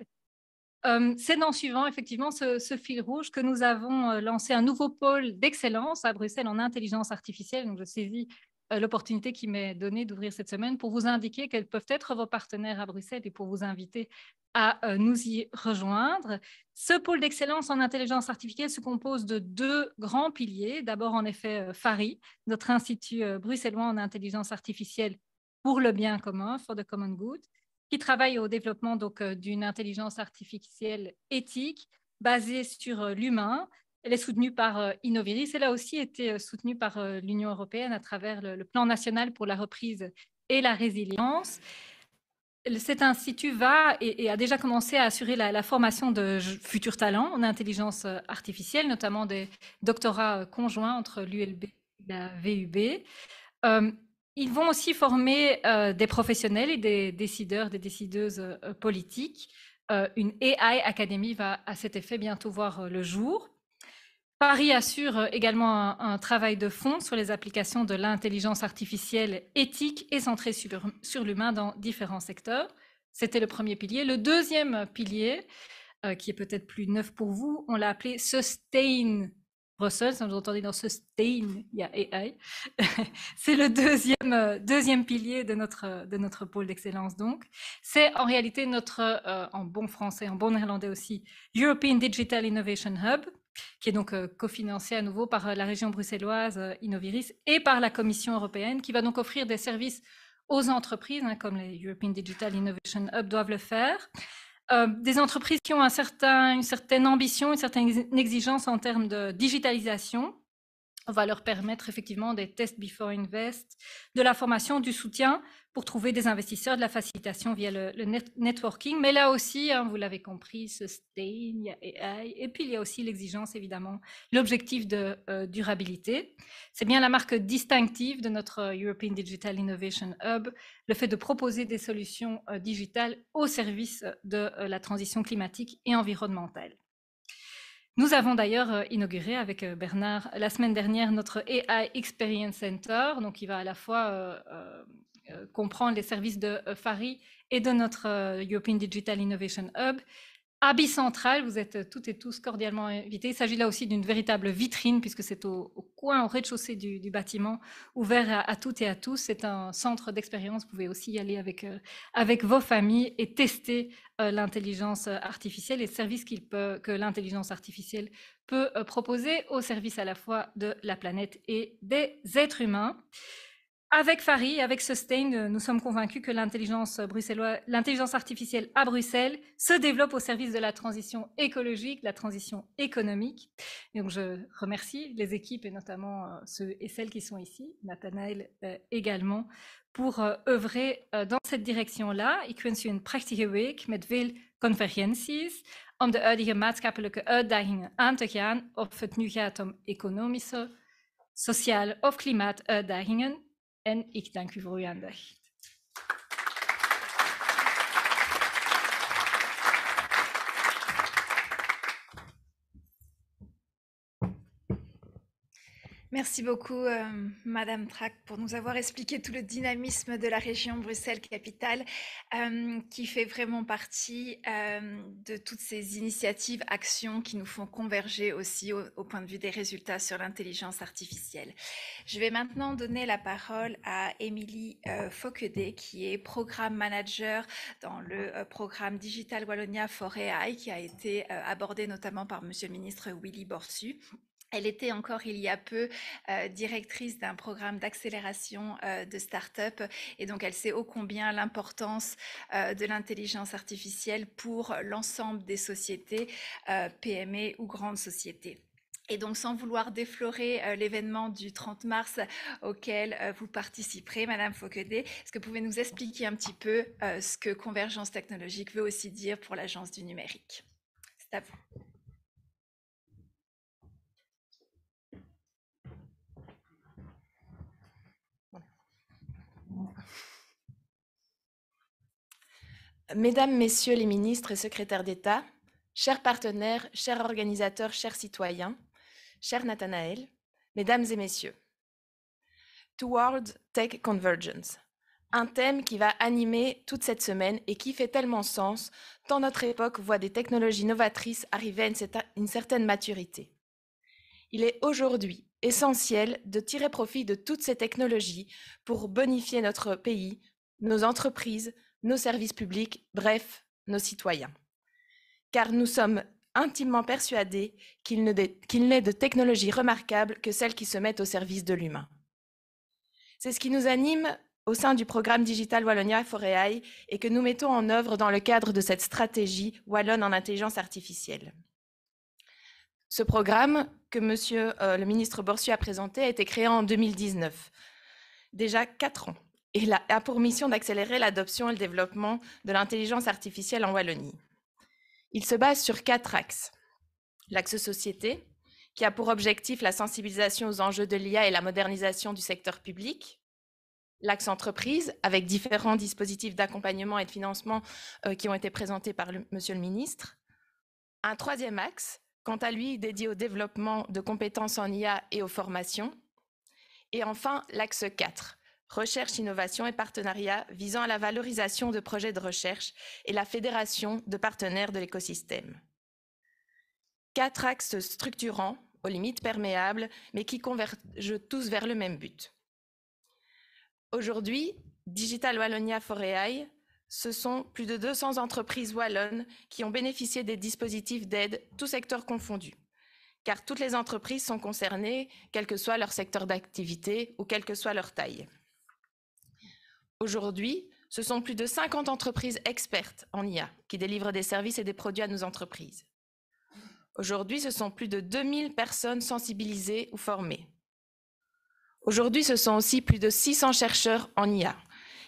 C'est dans suivant effectivement ce fil rouge que nous avons lancé un nouveau pôle d'excellence à Bruxelles en intelligence artificielle. Donc, je saisis l'opportunité qui m'est donnée d'ouvrir cette semaine pour vous indiquer quels peuvent être vos partenaires à Bruxelles et pour vous inviter à nous y rejoindre. Ce pôle d'excellence en intelligence artificielle se compose de 2 grands piliers. D'abord, en effet, FARI, notre institut bruxellois en intelligence artificielle pour le bien commun, for the common good, qui travaille au développement d'une intelligence artificielle éthique basée sur l'humain. Elle est soutenue par Innoviris. Elle a aussi été soutenue par l'Union européenne à travers le plan national pour la reprise et la résilience. Cet institut va et a déjà commencé à assurer la formation de futurs talents en intelligence artificielle, notamment des doctorats conjoints entre l'ULB et la VUB. Ils vont aussi former des professionnels et des décideurs, des décideuses politiques. Une AI Academy va à cet effet bientôt voir le jour. Paris assure également un travail de fond sur les applications de l'intelligence artificielle éthique et centrée sur l'humain dans différents secteurs. C'était le premier pilier. Le deuxième pilier, qui est peut-être plus neuf pour vous, on l'a appelé Sustain Brussels. Vous entendez dans Sustain, il y a AI. C'est le deuxième pilier de notre pôle d'excellence. Donc, c'est en réalité notre, en bon français, en bon néerlandais aussi, European Digital Innovation Hub, qui est donc cofinancé à nouveau par la région bruxelloise Innoviris et par la Commission européenne, qui va donc offrir des services aux entreprises, comme les European Digital Innovation Hub doivent le faire. Des entreprises qui ont une certaine ambition, une certaine exigence en termes de digitalisation. On va leur permettre effectivement des tests before invest, de la formation, du soutien pour trouver des investisseurs, de la facilitation via le networking. Mais là aussi, vous l'avez compris, Sustain, il y a AI, et puis il y a aussi l'exigence, évidemment, l'objectif de durabilité. C'est bien la marque distinctive de notre European Digital Innovation Hub, le fait de proposer des solutions digitales au service de la transition climatique et environnementale. Nous avons d'ailleurs inauguré avec Bernard la semaine dernière notre AI Experience Center, donc qui va à la fois comprendre les services de FARI et de notre European Digital Innovation Hub. À Bicentral, vous êtes toutes et tous cordialement invités. Il s'agit là aussi d'une véritable vitrine puisque c'est au coin, au rez-de-chaussée du bâtiment, ouvert à toutes et à tous. C'est un centre d'expérience. Vous pouvez aussi y aller avec vos familles et tester l'intelligence artificielle et le service que l'intelligence artificielle peut proposer au service à la fois de la planète et des êtres humains. Avec FARI, avec Sustain, nous sommes convaincus que l'intelligence artificielle à Bruxelles se développe au service de la transition écologique, la transition économique. Et donc, je remercie les équipes et notamment ceux et celles qui sont ici, Nathanaël également, pour œuvrer dans cette direction-là. Ik wens u een prachtige week met veel convergenties om de huidige maatschappelijke uitdagingen aan te gaan, of het nu gaat om economische, sociale of klimaatuitdagingen. En ik dank u voor uw aandacht. Merci beaucoup, Madame Trac, pour nous avoir expliqué tout le dynamisme de la région Bruxelles-Capitale, qui fait vraiment partie de toutes ces initiatives, actions qui nous font converger aussi au point de vue des résultats sur l'intelligence artificielle. Je vais maintenant donner la parole à Émilie Fauquedet, qui est programme manager dans le programme Digital Wallonia for AI, qui a été abordé notamment par Monsieur le ministre Willy Borsu. Elle était encore il y a peu directrice d'un programme d'accélération de start-up et donc elle sait ô combien l'importance de l'intelligence artificielle pour l'ensemble des sociétés, PME ou grandes sociétés. Et donc, sans vouloir déflorer l'événement du 30 mars auquel vous participerez, Madame Fauquedet, est-ce que vous pouvez nous expliquer un petit peu ce que Convergence technologique veut aussi dire pour l'Agence du numérique? C'est à vous. Mesdames, Messieurs les ministres et secrétaires d'État, chers partenaires, chers organisateurs, chers citoyens, cher Nathanaël, Mesdames et Messieurs, Toward Tech Convergence, un thème qui va animer toute cette semaine et qui fait tellement sens, tant notre époque voit des technologies novatrices arriver à une certaine maturité. Il est aujourd'hui essentiel de tirer profit de toutes ces technologies pour bonifier notre pays, nos entreprises, nos services publics, bref, nos citoyens. Car nous sommes intimement persuadés qu'il n'est de technologie remarquable que celle qui se met au service de l'humain. C'est ce qui nous anime au sein du programme Digital Wallonia Foréailles et que nous mettons en œuvre dans le cadre de cette stratégie wallonne en intelligence artificielle. Ce programme que Monsieur le ministre Borsu a présenté a été créé en 2019, déjà 4 ans, et il a pour mission d'accélérer l'adoption et le développement de l'intelligence artificielle en Wallonie. Il se base sur 4 axes. L'axe société, qui a pour objectif la sensibilisation aux enjeux de l'IA et la modernisation du secteur public. L'axe entreprise, avec différents dispositifs d'accompagnement et de financement qui ont été présentés par Monsieur le ministre. Un 3e axe, quant à lui, dédié au développement de compétences en IA et aux formations. Et enfin, l'axe 4, recherche, innovation et partenariat visant à la valorisation de projets de recherche et la fédération de partenaires de l'écosystème. 4 axes structurants, aux limites perméables, mais qui convergent tous vers le même but. Aujourd'hui, Digital Wallonia Foréailles, ce sont plus de 200 entreprises wallonnes qui ont bénéficié des dispositifs d'aide, tous secteurs confondus, car toutes les entreprises sont concernées, quel que soit leur secteur d'activité ou quelle que soit leur taille. Aujourd'hui, ce sont plus de 50 entreprises expertes en IA qui délivrent des services et des produits à nos entreprises. Aujourd'hui, ce sont plus de 2000 personnes sensibilisées ou formées. Aujourd'hui, ce sont aussi plus de 600 chercheurs en IA,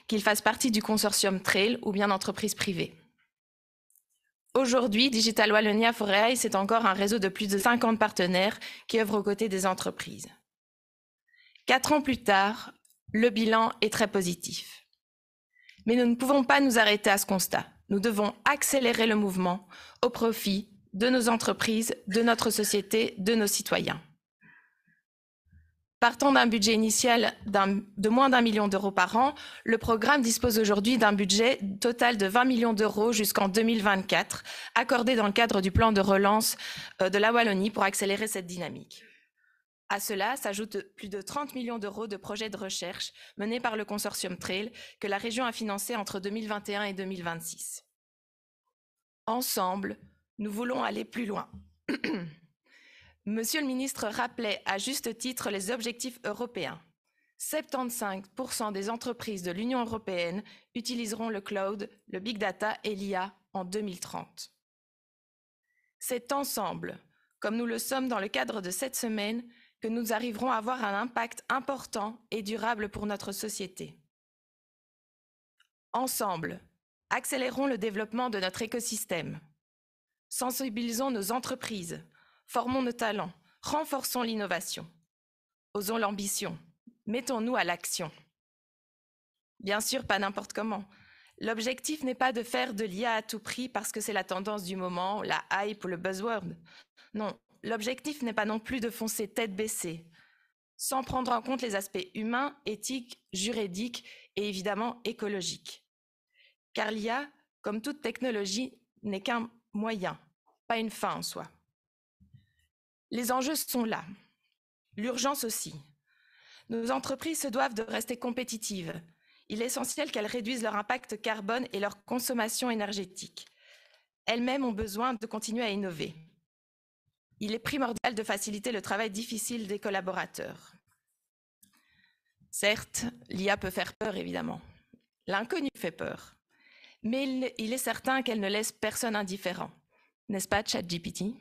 qu'ils fassent partie du consortium Trail ou bien d'entreprises privées. Aujourd'hui, Digital Wallonia Foréailles, c'est encore un réseau de plus de 50 partenaires qui œuvrent aux côtés des entreprises. 4 ans plus tard, le bilan est très positif. Mais nous ne pouvons pas nous arrêter à ce constat. Nous devons accélérer le mouvement au profit de nos entreprises, de notre société, de nos citoyens. Partant d'un budget initial de moins d'1 million d'euros par an, le programme dispose aujourd'hui d'un budget total de 20 millions d'euros jusqu'en 2024, accordé dans le cadre du plan de relance de la Wallonie pour accélérer cette dynamique. À cela s'ajoutent plus de 30 millions d'euros de projets de recherche menés par le consortium Trail que la région a financé entre 2021 et 2026. Ensemble, nous voulons aller plus loin. Monsieur le ministre rappelait à juste titre les objectifs européens. 75% des entreprises de l'Union européenne utiliseront le cloud, le big data et l'IA en 2030. C'est ensemble, comme nous le sommes dans le cadre de cette semaine, que nous arriverons à avoir un impact important et durable pour notre société. Ensemble, accélérons le développement de notre écosystème. Sensibilisons nos entreprises, formons nos talents, renforçons l'innovation. Osons l'ambition, mettons-nous à l'action. Bien sûr, pas n'importe comment. L'objectif n'est pas de faire de l'IA à tout prix parce que c'est la tendance du moment, la hype ou le buzzword. Non, l'objectif n'est pas non plus de foncer tête baissée, sans prendre en compte les aspects humains, éthiques, juridiques et évidemment écologiques. Car l'IA, comme toute technologie, n'est qu'un moyen, pas une fin en soi. Les enjeux sont là, l'urgence aussi. Nos entreprises se doivent de rester compétitives. Il est essentiel qu'elles réduisent leur impact carbone et leur consommation énergétique. Elles-mêmes ont besoin de continuer à innover. Il est primordial de faciliter le travail difficile des collaborateurs. Certes, l'IA peut faire peur, évidemment. L'inconnu fait peur. Mais il est certain qu'elle ne laisse personne indifférent. N'est-ce pas, ChatGPT?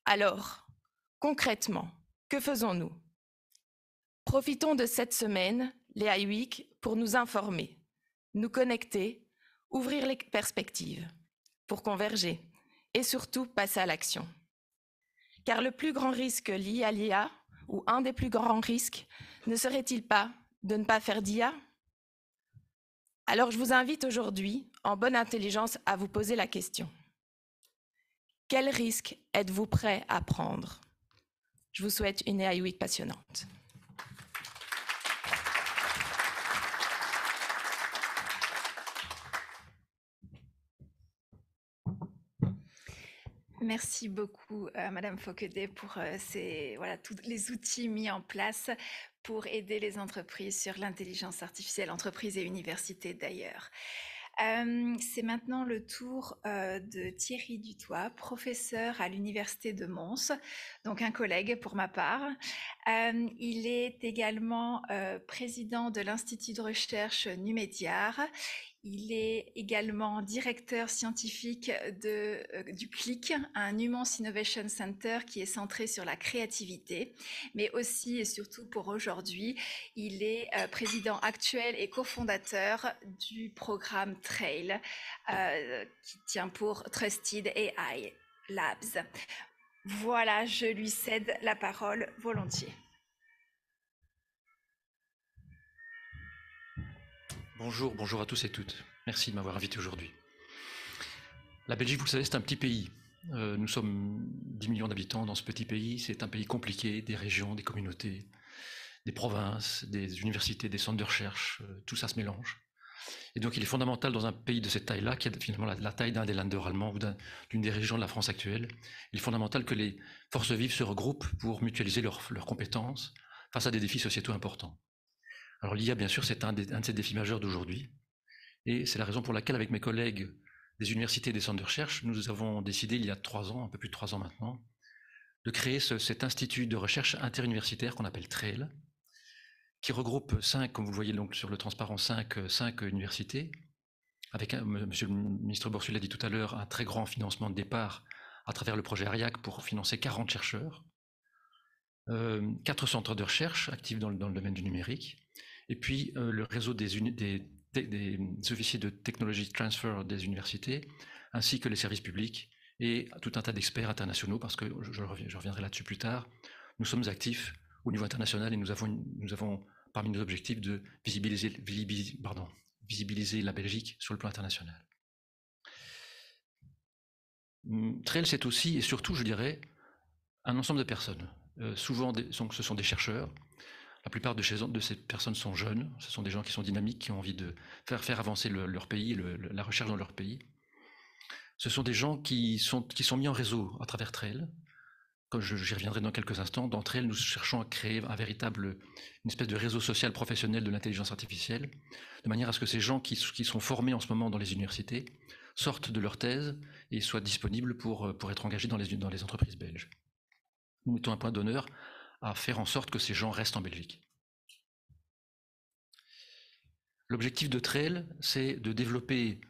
Alors, concrètement, que faisons-nous? Profitons de cette semaine, les AI Week, pour nous informer, nous connecter, ouvrir les perspectives, pour converger et surtout passer à l'action. Car le plus grand risque lié à l'IA, ou un des plus grands risques, ne serait-il pas de ne pas faire d'IA? Alors je vous invite aujourd'hui, en bonne intelligence, à vous poser la question. Quel risque êtes-vous prêt à prendre? Je vous souhaite une AI Week passionnante. Merci beaucoup, Madame Fauquedet, pour tous les outils mis en place pour aider les entreprises sur l'intelligence artificielle, entreprises et universités d'ailleurs. C'est maintenant le tour de Thierry Dutoit, professeur à l'Université de Mons, donc un collègue pour ma part. Il est également président de l'Institut de recherche Numédiar. Il est également directeur scientifique du CLIC, un Numance Innovation Center qui est centré sur la créativité, mais aussi et surtout pour aujourd'hui, il est président actuel et cofondateur du programme TRAIL, qui tient pour Trusted AI Labs. Voilà, je lui cède la parole volontiers. Bonjour à tous et toutes. Merci de m'avoir invité aujourd'hui. La Belgique, vous le savez, c'est un petit pays. Nous sommes 10 millions d'habitants dans ce petit pays. C'est un pays compliqué, des régions, des communautés, des provinces, des universités, des centres de recherche. Tout ça se mélange. Et donc, il est fondamental dans un pays de cette taille-là, qui est finalement la taille d'un des Länder allemands ou d'une des régions de la France actuelle, il est fondamental que les forces vives se regroupent pour mutualiser leurs compétences face à des défis sociétaux importants. Alors l'IA, bien sûr, c'est un de ces défis majeurs d'aujourd'hui. Et c'est la raison pour laquelle, avec mes collègues des universités et des centres de recherche, nous avons décidé, il y a 3 ans, un peu plus de 3 ans maintenant, de créer cet institut de recherche interuniversitaire qu'on appelle TRAIL, qui regroupe 5, comme vous le voyez donc sur le transparent, 5 universités, avec, monsieur le ministre Boursu l'a dit tout à l'heure, un très grand financement de départ à travers le projet ARIAC pour financer 40 chercheurs, 4 centres de recherche actifs dans le domaine du numérique, et puis le réseau des officiers de technologie transfer des universités, ainsi que les services publics et tout un tas d'experts internationaux, parce que je reviendrai là-dessus plus tard. Nous sommes actifs au niveau international et nous avons parmi nos objectifs de visibiliser la Belgique sur le plan international. TRAIL, c'est aussi et surtout, je dirais, un ensemble de personnes. Souvent, ce sont des chercheurs. La plupart de ces personnes sont jeunes, ce sont des gens qui sont dynamiques, qui ont envie de faire avancer leur pays, la recherche dans leur pays. Ce sont des gens qui sont mis en réseau à travers TRAIL. Comme j'y reviendrai dans quelques instants, dans TRAIL, nous cherchons à créer une espèce de réseau social professionnel de l'intelligence artificielle, de manière à ce que ces gens qui sont formés en ce moment dans les universités sortent de leur thèse et soient disponibles pour être engagés dans les entreprises belges. Nous mettons un point d'honneur à faire en sorte que ces gens restent en Belgique. L'objectif de TRAIL, c'est de développer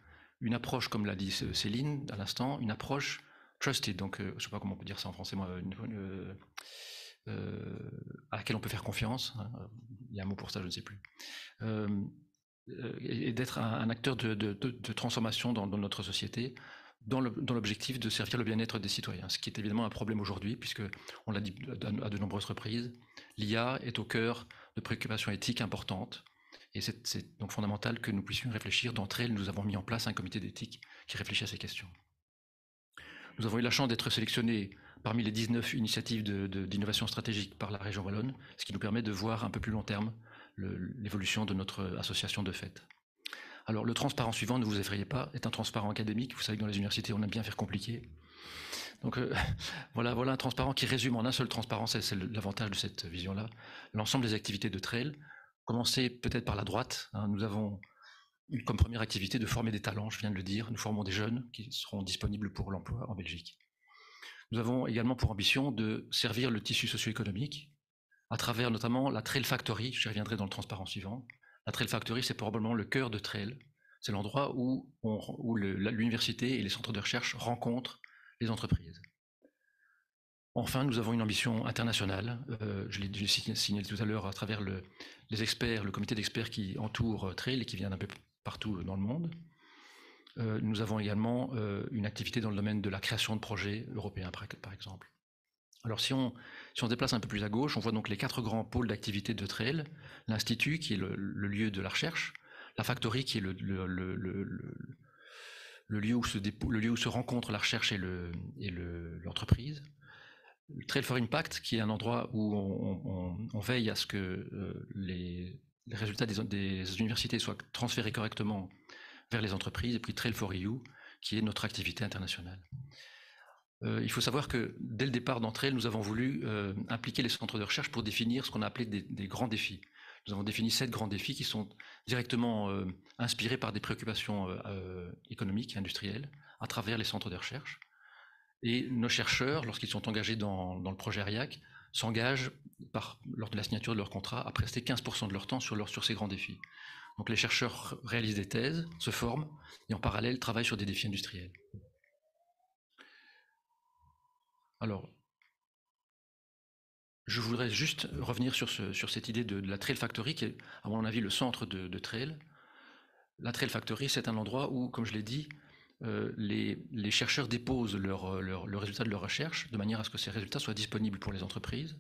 une approche, comme l'a dit Céline à l'instant, une approche trusted, donc je ne sais pas comment on peut dire ça en français, moi, à laquelle on peut faire confiance, hein, il y a un mot pour ça, je ne sais plus, et d'être un acteur de transformation dans notre société, dans l'objectif de servir le bien-être des citoyens, ce qui est évidemment un problème aujourd'hui, puisqu'on l'a dit à de nombreuses reprises, l'IA est au cœur de préoccupations éthiques importantes, et c'est donc fondamental que nous puissions réfléchir. D'entre elles, nous avons mis en place un comité d'éthique qui réfléchit à ces questions. Nous avons eu la chance d'être sélectionnés parmi les 19 initiatives d'innovation stratégique par la région wallonne, ce qui nous permet de voir un peu plus long terme l'évolution de notre association de fait. Alors, le transparent suivant, ne vous effrayez pas, est un transparent académique. Vous savez que dans les universités, on aime bien faire compliqué. Donc, voilà un transparent qui résume en un seul transparent, c'est l'avantage de cette vision-là, l'ensemble des activités de TRAIL. Commencer peut-être par la droite. Hein, nous avons eu comme première activité de former des talents, je viens de le dire. Nous formons des jeunes qui seront disponibles pour l'emploi en Belgique. Nous avons également pour ambition de servir le tissu socio-économique à travers notamment la TRAIL Factory. J'y reviendrai dans le transparent suivant. La TRAIL Factory, c'est probablement le cœur de TRAIL. C'est l'endroit où l'université et les centres de recherche rencontrent les entreprises. Enfin, nous avons une ambition internationale. Je l'ai signalé tout à l'heure à travers les experts, le comité d'experts qui entoure TRAIL et qui vient d'un peu partout dans le monde. Nous avons également une activité dans le domaine de la création de projets européens, par exemple. Alors, si on se déplace un peu plus à gauche, on voit donc les 4 grands pôles d'activité de TRAIL. L'Institut, qui est le lieu de la recherche. La Factory, qui est le lieu où se rencontre la recherche et l'entreprise. Le TRAIL for Impact, qui est un endroit où on veille à ce que les résultats des universités soient transférés correctement vers les entreprises, et puis TRAIL for EU, qui est notre activité internationale. Il faut savoir que dès le départ d'entre elles, nous avons voulu impliquer les centres de recherche pour définir ce qu'on a appelé des grands défis. Nous avons défini 7 grands défis qui sont directement inspirés par des préoccupations économiques et industrielles à travers les centres de recherche. Et nos chercheurs, lorsqu'ils sont engagés dans le projet ARIAC, s'engagent, lors de la signature de leur contrat, à prester 15% de leur temps sur ces grands défis. Donc les chercheurs réalisent des thèses, se forment, et en parallèle travaillent sur des défis industriels. Alors, je voudrais juste revenir sur cette idée de la Trail Factory, qui est, à mon avis, le centre de Trail. La Trail Factory, c'est un endroit où, comme je l'ai dit, les chercheurs déposent le résultat de leur recherche de manière à ce que ces résultats soient disponibles pour les entreprises.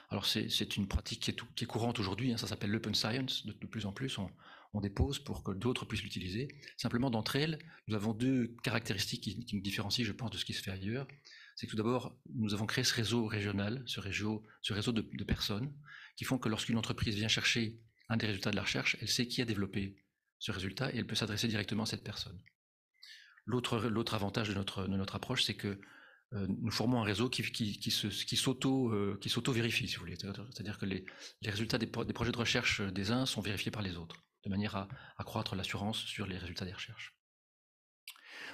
Alors, c'est une pratique qui est courante aujourd'hui, hein, ça s'appelle l'open science, de plus en plus, on dépose pour que d'autres puissent l'utiliser. Simplement, d'entre elles, nous avons 2 caractéristiques qui nous différencient, je pense, de ce qui se fait ailleurs. C'est que tout d'abord, nous avons créé ce réseau régional, ce réseau de personnes, qui font que lorsqu'une entreprise vient chercher un des résultats de la recherche, elle sait qui a développé ce résultat et elle peut s'adresser directement à cette personne. L'autre avantage de notre approche, c'est que nous formons un réseau qui s'auto-vérifie, si vous voulez. C'est-à-dire que les résultats des projets de recherche des uns sont vérifiés par les autres, de manière à accroître l'assurance sur les résultats des recherches.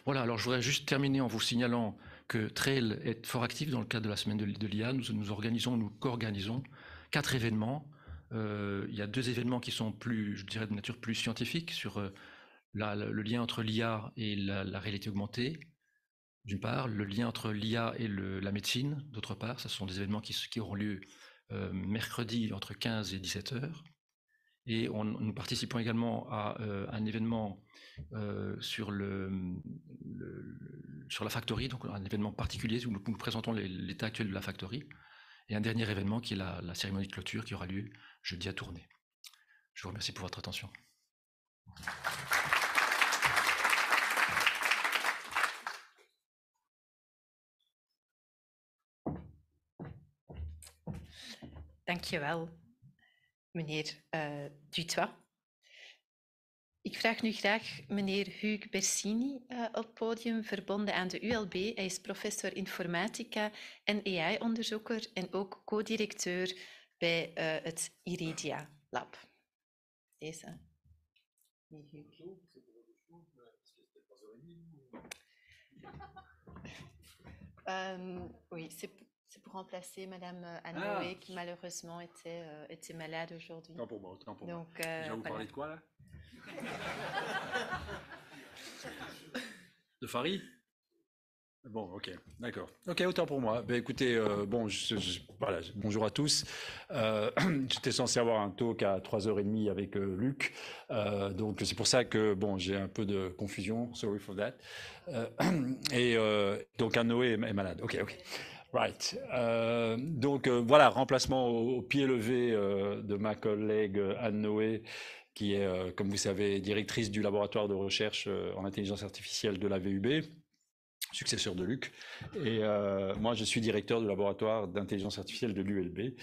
Voilà, alors je voudrais juste terminer en vous signalant que Trail est fort actif dans le cadre de la semaine de l'IA. Nous co-organisons 4 événements. Il y a 2 événements qui sont je dirais, de nature plus scientifique, sur le lien entre l'IA et la réalité augmentée, d'une part, le lien entre l'IA et la médecine, d'autre part. Ce sont des événements qui auront lieu mercredi entre 15 et 17 heures. Et nous participons également à un événement sur la factory, donc un événement particulier où nous présentons l'état actuel de la factory, et un dernier événement qui est la cérémonie de clôture qui aura lieu jeudi à Tournai. Je vous remercie pour votre attention. Dankjewel, meneer Dutoit. Ik vraag nu graag meneer Hugues Bersini op het podium, verbonden aan de ULB. Hij is professor informatica en AI-onderzoeker en ook co-directeur bij het Iridia Lab. Deze. Oui, c'est pour remplacer Madame Anne-Noé qui malheureusement était malade aujourd'hui. Autant pour moi, autant pour moi. Donc, je vais vous parler de quoi là? De Farid? Bon, ok, d'accord. Ok, autant pour moi. Ben, écoutez, bon, voilà, bonjour à tous. J'étais censé avoir un talk à 3h30 avec Luc, donc c'est pour ça que bon, j'ai un peu de confusion. Sorry for that. Donc Anne-Noé est malade. Ok. Right. Donc voilà, remplacement au pied levé de ma collègue Anne-Noé, qui est, comme vous savez, directrice du laboratoire de recherche en intelligence artificielle de la VUB, successeur de Luc. Et moi, je suis directeur du laboratoire d'intelligence artificielle de l'ULB,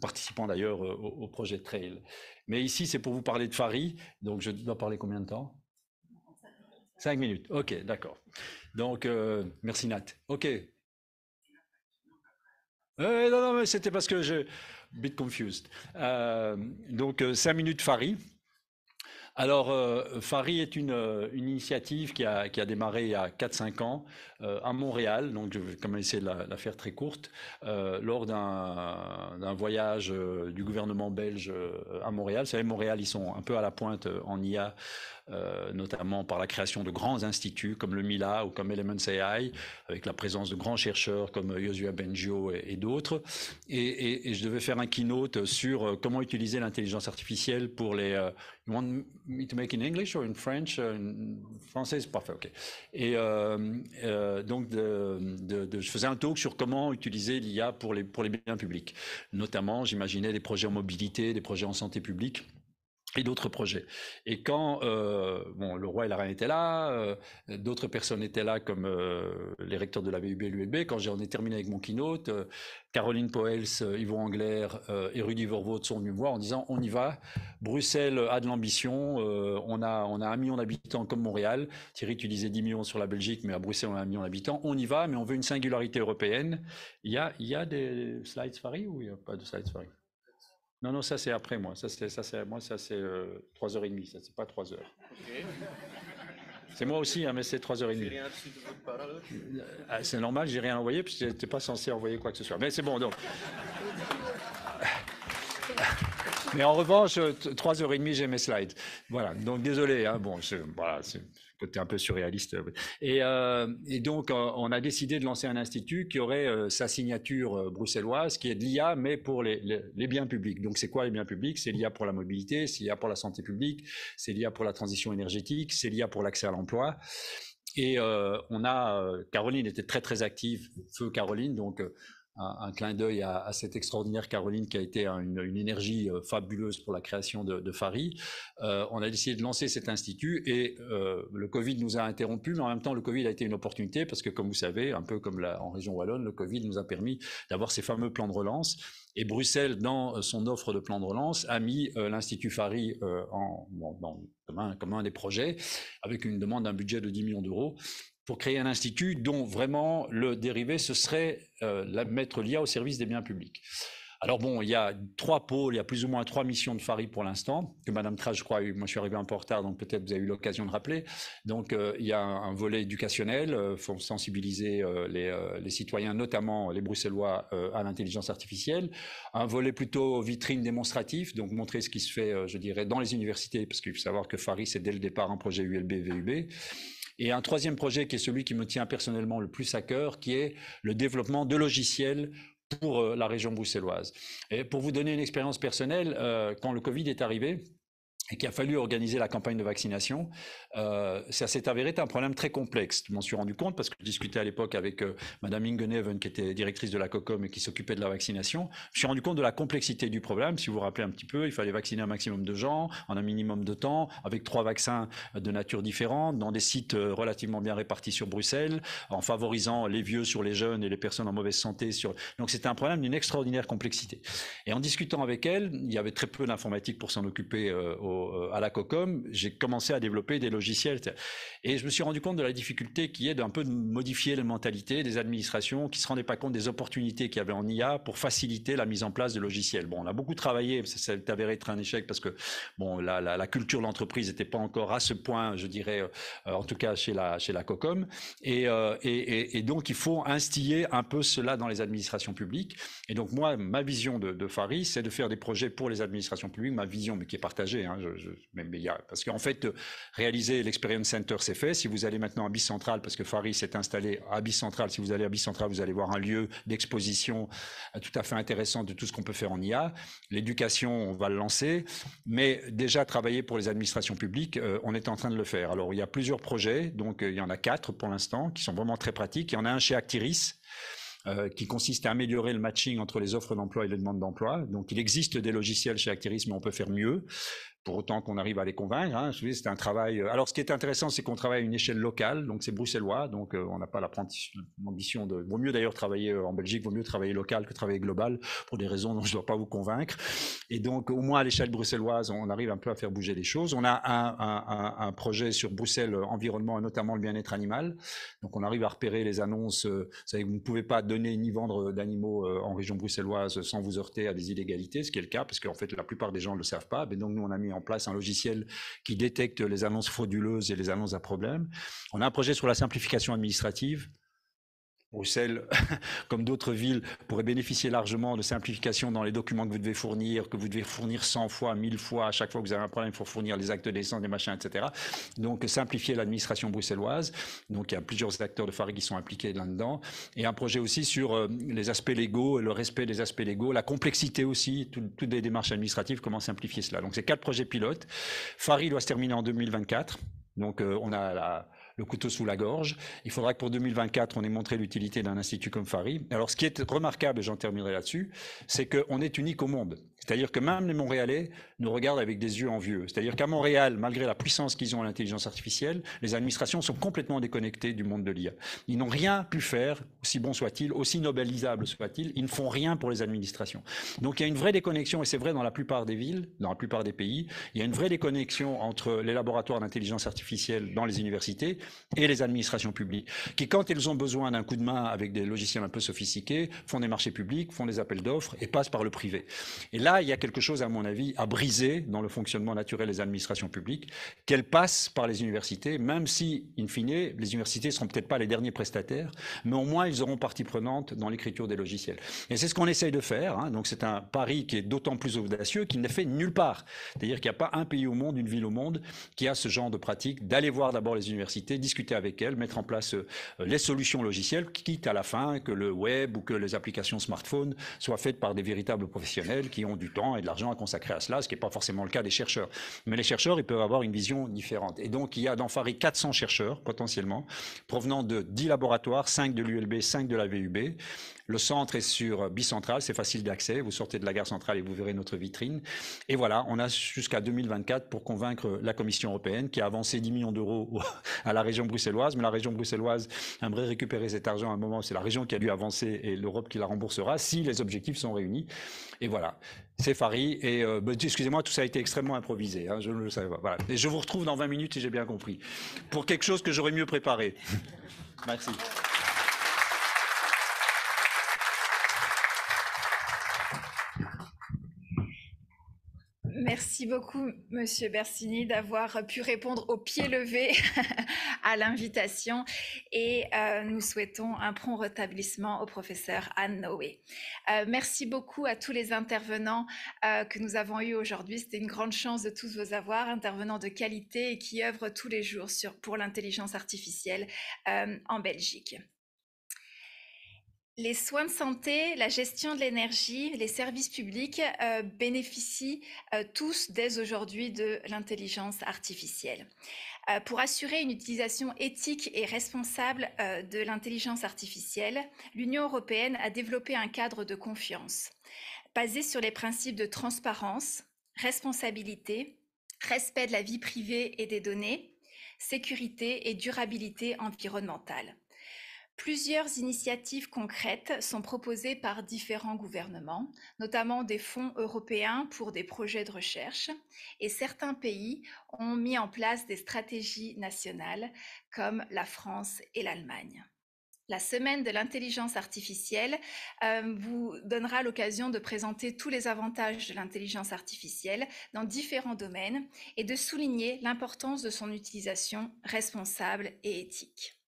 participant d'ailleurs au projet Trail. Mais ici, c'est pour vous parler de Farid. Donc, je dois parler combien de temps? 5 minutes. Ok, d'accord. Donc, merci Nat. Ok. Non, mais c'était parce que je... bit confused. Donc, 5 minutes Farid. Alors, Farid est une initiative qui a démarré il y a 4-5 ans à Montréal, donc je vais comme essayer de la faire très courte, lors d'un voyage du gouvernement belge à Montréal. Vous savez, Montréal, ils sont un peu à la pointe en IA, notamment par la création de grands instituts comme le MILA ou comme Elements AI, avec la présence de grands chercheurs comme Yosua Bengio et d'autres. Et je devais faire un keynote sur comment utiliser l'intelligence artificielle pour les... you want me to make in English or in French? In français, c'est parfait, ok. Et donc, je faisais un talk sur comment utiliser l'IA pour les biens publics. Notamment, j'imaginais des projets en mobilité, des projets en santé publique. et d'autres projets. Et quand le roi et la reine étaient là, d'autres personnes étaient là comme les recteurs de la VUB et l'ULB, quand j'en ai terminé avec mon keynote, Caroline Poels, Yvon Angler et Rudy Vervoort sont venus me voir en disant on y va, Bruxelles a de l'ambition, on a 1 million d'habitants comme Montréal, Thierry tu disais 10 millions sur la Belgique, mais à Bruxelles on a 1 million d'habitants, on y va, mais on veut une singularité européenne. Il y a des slides Farid ou il n'y a pas de slides Farid? Non, ça c'est après moi. Ça c'est 3h30. Ça c'est pas 3 heures. Okay. C'est moi aussi, hein, mais c'est 3h30. J'ai rien reçu de votre part. C'est normal, j'ai rien envoyé parce que j'étais pas censé envoyer quoi que ce soit. Mais c'est bon donc. Mais en revanche, 3h30, j'ai mes slides. Voilà. Donc désolé. Hein, bon, voilà, c'est côté un peu surréaliste. Et donc, on a décidé de lancer un institut qui aurait sa signature bruxelloise, qui est de l'IA, mais pour les biens publics. Donc, c'est quoi les biens publics? C'est l'IA pour la mobilité, c'est l'IA pour la santé publique, c'est l'IA pour la transition énergétique, c'est l'IA pour l'accès à l'emploi. Et Caroline était très, très active, feu Caroline, donc un clin d'œil à cette extraordinaire Caroline qui a été une énergie fabuleuse pour la création de Fari. On a décidé de lancer cet institut et le Covid nous a interrompus, mais en même temps le Covid a été une opportunité parce que comme vous savez, un peu comme en région Wallonne, le Covid nous a permis d'avoir ces fameux plans de relance. Et Bruxelles, dans son offre de plan de relance, a mis l'Institut Fari comme un des projets, avec une demande d'un budget de 10 millions d'euros, pour créer un institut dont vraiment le dérivé, ce serait mettre l'IA au service des biens publics. Alors bon, il y a 3 pôles, il y a plus ou moins 3 missions de Fari pour l'instant, que Madame Traz, je crois, moi je suis arrivé un peu en retard, donc peut-être vous avez eu l'occasion de rappeler. Donc il y a un volet éducationnel, faut sensibiliser les citoyens, notamment les Bruxellois, à l'intelligence artificielle. Un volet plutôt vitrine démonstratif, donc montrer ce qui se fait, je dirais, dans les universités, parce qu'il faut savoir que Fari, c'est dès le départ un projet ULB-VUB. Et un troisième projet qui est celui qui me tient personnellement le plus à cœur, qui est le développement de logiciels pour la région bruxelloise. Et pour vous donner une expérience personnelle, quand le Covid est arrivé, et qu'il a fallu organiser la campagne de vaccination, ça s'est avéré être un problème très complexe. Je m'en suis rendu compte parce que je discutais à l'époque avec Madame Ingeneven, qui était directrice de la COCOM et qui s'occupait de la vaccination. Je me suis rendu compte de la complexité du problème. Si vous vous rappelez un petit peu, il fallait vacciner un maximum de gens en un minimum de temps, avec 3 vaccins de nature différente, dans des sites relativement bien répartis sur Bruxelles, en favorisant les vieux sur les jeunes et les personnes en mauvaise santé. Donc c'était un problème d'une extraordinaire complexité. Et en discutant avec elle, il y avait très peu d'informatique pour s'en occuper à la COCOM, j'ai commencé à développer des logiciels. Et je me suis rendu compte de la difficulté qui est d'un peu de modifier les mentalités des administrations qui ne se rendaient pas compte des opportunités qu'il y avait en IA pour faciliter la mise en place de logiciels. Bon, on a beaucoup travaillé, ça s'est avéré être un échec parce que bon, la culture de l'entreprise n'était pas encore à ce point, je dirais, en tout cas chez la COCOM. Et donc, il faut instiller un peu cela dans les administrations publiques. Et donc, moi, ma vision de Fari, c'est de faire des projets pour les administrations publiques, ma vision, mais qui est partagée, hein, parce qu'en fait, réaliser l'Experience Center, c'est fait. Si vous allez maintenant à Bicentral, parce que Fari s'est installé à Bicentral, si vous allez à Bicentral, vous allez voir un lieu d'exposition tout à fait intéressant de tout ce qu'on peut faire en IA. L'éducation, on va le lancer, mais déjà travailler pour les administrations publiques, on est en train de le faire. Alors, il y a plusieurs projets, donc il y en a 4 pour l'instant, qui sont vraiment très pratiques. Il y en a un chez Actiris, qui consiste à améliorer le matching entre les offres d'emploi et les demandes d'emploi. Donc, il existe des logiciels chez Actiris, mais on peut faire mieux. Pour autant qu'on arrive à les convaincre. Hein. C'est un travail. Alors, ce qui est intéressant, c'est qu'on travaille à une échelle locale, donc c'est bruxellois, donc on n'a pas l'ambition de. Vaut mieux d'ailleurs travailler en Belgique, vaut mieux travailler local que travailler global, pour des raisons dont je ne dois pas vous convaincre. Et donc, au moins à l'échelle bruxelloise, on arrive un peu à faire bouger les choses. On a un projet sur Bruxelles environnement et notamment le bien-être animal. Donc, on arrive à repérer les annonces. Vous savez, vous ne pouvez pas donner ni vendre d'animaux en région bruxelloise sans vous heurter à des illégalités, ce qui est le cas, parce qu'en fait, la plupart des gens ne le savent pas. Mais donc, nous, on a mis en place un logiciel qui détecte les annonces frauduleuses et les annonces à problème. On a un projet sur la simplification administrative. Bruxelles, comme d'autres villes, pourrait bénéficier largement de simplification dans les documents que vous devez fournir 100 fois, 1000 fois. À chaque fois que vous avez un problème, il faut fournir les actes de naissance, des machins, etc. Donc, simplifier l'administration bruxelloise. Donc, il y a plusieurs acteurs de Fari qui sont impliqués là-dedans. Et un projet aussi sur les aspects légaux, le respect des aspects légaux, la complexité aussi, toutes les démarches administratives, comment simplifier cela. Donc, c'est 4 projets pilotes. Fari doit se terminer en 2024. Donc, on a le couteau sous la gorge. Il faudra que pour 2024, on ait montré l'utilité d'un institut comme FARI. Alors, ce qui est remarquable, et j'en terminerai là-dessus, c'est qu'on est unique au monde. C'est-à-dire que même les Montréalais nous regardent avec des yeux envieux. C'est-à-dire qu'à Montréal, malgré la puissance qu'ils ont à l'intelligence artificielle, les administrations sont complètement déconnectées du monde de l'IA. Ils n'ont rien pu faire, aussi bon soit-il, aussi nobelisable soit-il, ils ne font rien pour les administrations. Donc il y a une vraie déconnexion, et c'est vrai dans la plupart des villes, dans la plupart des pays, il y a une vraie déconnexion entre les laboratoires d'intelligence artificielle dans les universités et les administrations publiques, qui quand elles ont besoin d'un coup de main avec des logiciels un peu sophistiqués, font des marchés publics, font des appels d'offres et passent par le privé. Et là, il y a quelque chose, à mon avis, à briser dans le fonctionnement naturel des administrations publiques, qu'elles passent par les universités, même si, in fine, les universités ne seront peut-être pas les derniers prestataires, mais au moins, ils auront partie prenante dans l'écriture des logiciels. Et c'est ce qu'on essaye de faire. Hein. Donc, c'est un pari qui est d'autant plus audacieux qu'il n'est fait nulle part. C'est-à-dire qu'il n'y a pas un pays au monde, une ville au monde, qui a ce genre de pratique d'aller voir d'abord les universités, discuter avec elles, mettre en place les solutions logicielles, quitte à la fin que le web ou que les applications smartphones soient faites par des véritables professionnels qui ont du temps et de l'argent à consacrer à cela, ce qui n'est pas forcément le cas des chercheurs. Mais les chercheurs, ils peuvent avoir une vision différente. Et donc, il y a dans FARI 400 chercheurs, potentiellement, provenant de 10 laboratoires, 5 de l'ULB, 5 de la VUB. Le centre est sur Bicentral, c'est facile d'accès. Vous sortez de la gare centrale et vous verrez notre vitrine. Et voilà, on a jusqu'à 2024 pour convaincre la Commission européenne qui a avancé 10 millions d'euros à la région bruxelloise. Mais la région bruxelloise aimerait récupérer cet argent à un moment. C'est la région qui a dû avancer et l'Europe qui la remboursera si les objectifs sont réunis. Et voilà, c'est FARI. Et excusez-moi, tout ça a été extrêmement improvisé. Hein, je ne le savais pas. Voilà. Et je vous retrouve dans 20 minutes si j'ai bien compris. Pour quelque chose que j'aurais mieux préparé. Merci. Merci beaucoup, Monsieur Bersini, d'avoir pu répondre au pied levé à l'invitation et nous souhaitons un prompt rétablissement au professeur Anne Noé. Merci beaucoup à tous les intervenants que nous avons eus aujourd'hui. C'était une grande chance de tous vous avoir, intervenants de qualité et qui œuvrent tous les jours pour l'intelligence artificielle en Belgique. Les soins de santé, la gestion de l'énergie, les services publics bénéficient tous dès aujourd'hui de l'intelligence artificielle. Pour assurer une utilisation éthique et responsable de l'intelligence artificielle, l'Union européenne a développé un cadre de confiance basé sur les principes de transparence, responsabilité, respect de la vie privée et des données, sécurité et durabilité environnementale. Plusieurs initiatives concrètes sont proposées par différents gouvernements, notamment des fonds européens pour des projets de recherche, et certains pays ont mis en place des stratégies nationales comme la France et l'Allemagne. La semaine de l'intelligence artificielle vous donnera l'occasion de présenter tous les avantages de l'intelligence artificielle dans différents domaines et de souligner l'importance de son utilisation responsable et éthique.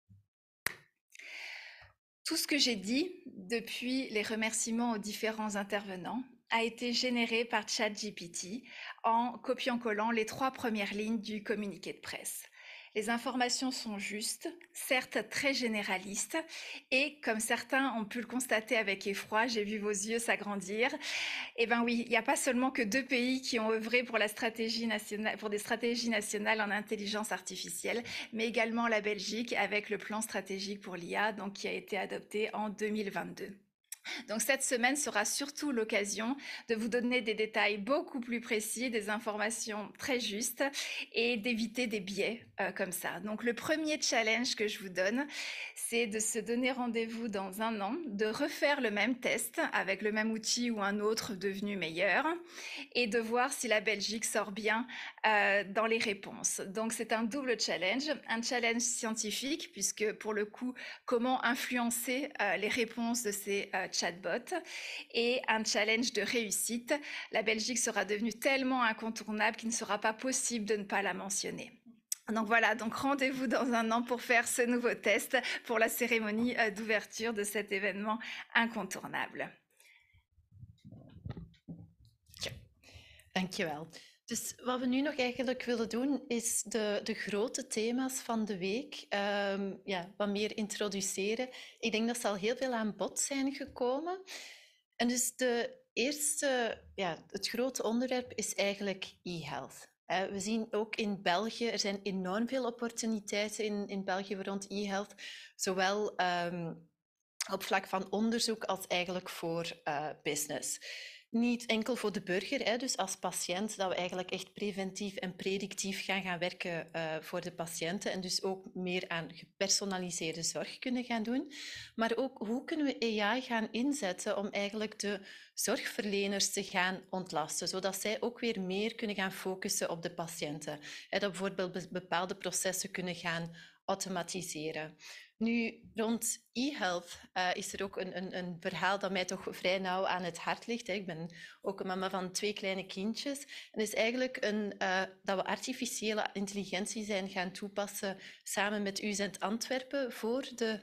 Tout ce que j'ai dit depuis les remerciements aux différents intervenants a été généré par ChatGPT en copiant-collant les 3 premières lignes du communiqué de presse. Les informations sont justes, certes très généralistes, et comme certains ont pu le constater avec effroi, j'ai vu vos yeux s'agrandir. Eh bien oui, il n'y a pas seulement que 2 pays qui ont œuvré pour, pour des stratégies nationales en intelligence artificielle, mais également la Belgique avec le plan stratégique pour l'IA, donc qui a été adopté en 2022. Donc cette semaine sera surtout l'occasion de vous donner des détails beaucoup plus précis, des informations très justes et d'éviter des biais comme ça. Donc le premier challenge que je vous donne, c'est de se donner rendez-vous dans 1 an, de refaire le même test avec le même outil ou un autre devenu meilleur et de voir si la Belgique sort bien dans les réponses. Donc c'est un double challenge, un challenge scientifique puisque pour le coup, comment influencer les réponses de ces chatbot et un challenge de réussite. La Belgique sera devenue tellement incontournable qu'il ne sera pas possible de ne pas la mentionner. Donc voilà, donc rendez-vous dans 1 an pour faire ce nouveau test pour la cérémonie d'ouverture de cet événement incontournable. Dankjewel. Dus wat we nu nog eigenlijk willen doen, is de grote thema's van de week wat meer introduceren. Ik denk dat ze al heel veel aan bod zijn gekomen. En dus het grote onderwerp is eigenlijk e-health. We zien ook in België, er zijn enorm veel opportuniteiten in België rond e-health, zowel op vlak van onderzoek als eigenlijk voor business. Niet enkel voor de burger, dus als patiënt, dat we eigenlijk echt preventief en predictief gaan werken voor de patiënten en dus ook meer aan gepersonaliseerde zorg kunnen gaan doen. Maar ook hoe kunnen we AI gaan inzetten om eigenlijk de zorgverleners te gaan ontlasten, zodat zij ook weer meer kunnen gaan focussen op de patiënten. Dat bijvoorbeeld bepaalde processen kunnen gaan automatiseren. Nu, rond e-health is er ook een verhaal dat mij toch vrij nauw aan het hart ligt. Ik ben ook een mama van 2 kleine kindjes. En het is eigenlijk dat we artificiële intelligentie zijn gaan toepassen samen met UZ Antwerpen voor de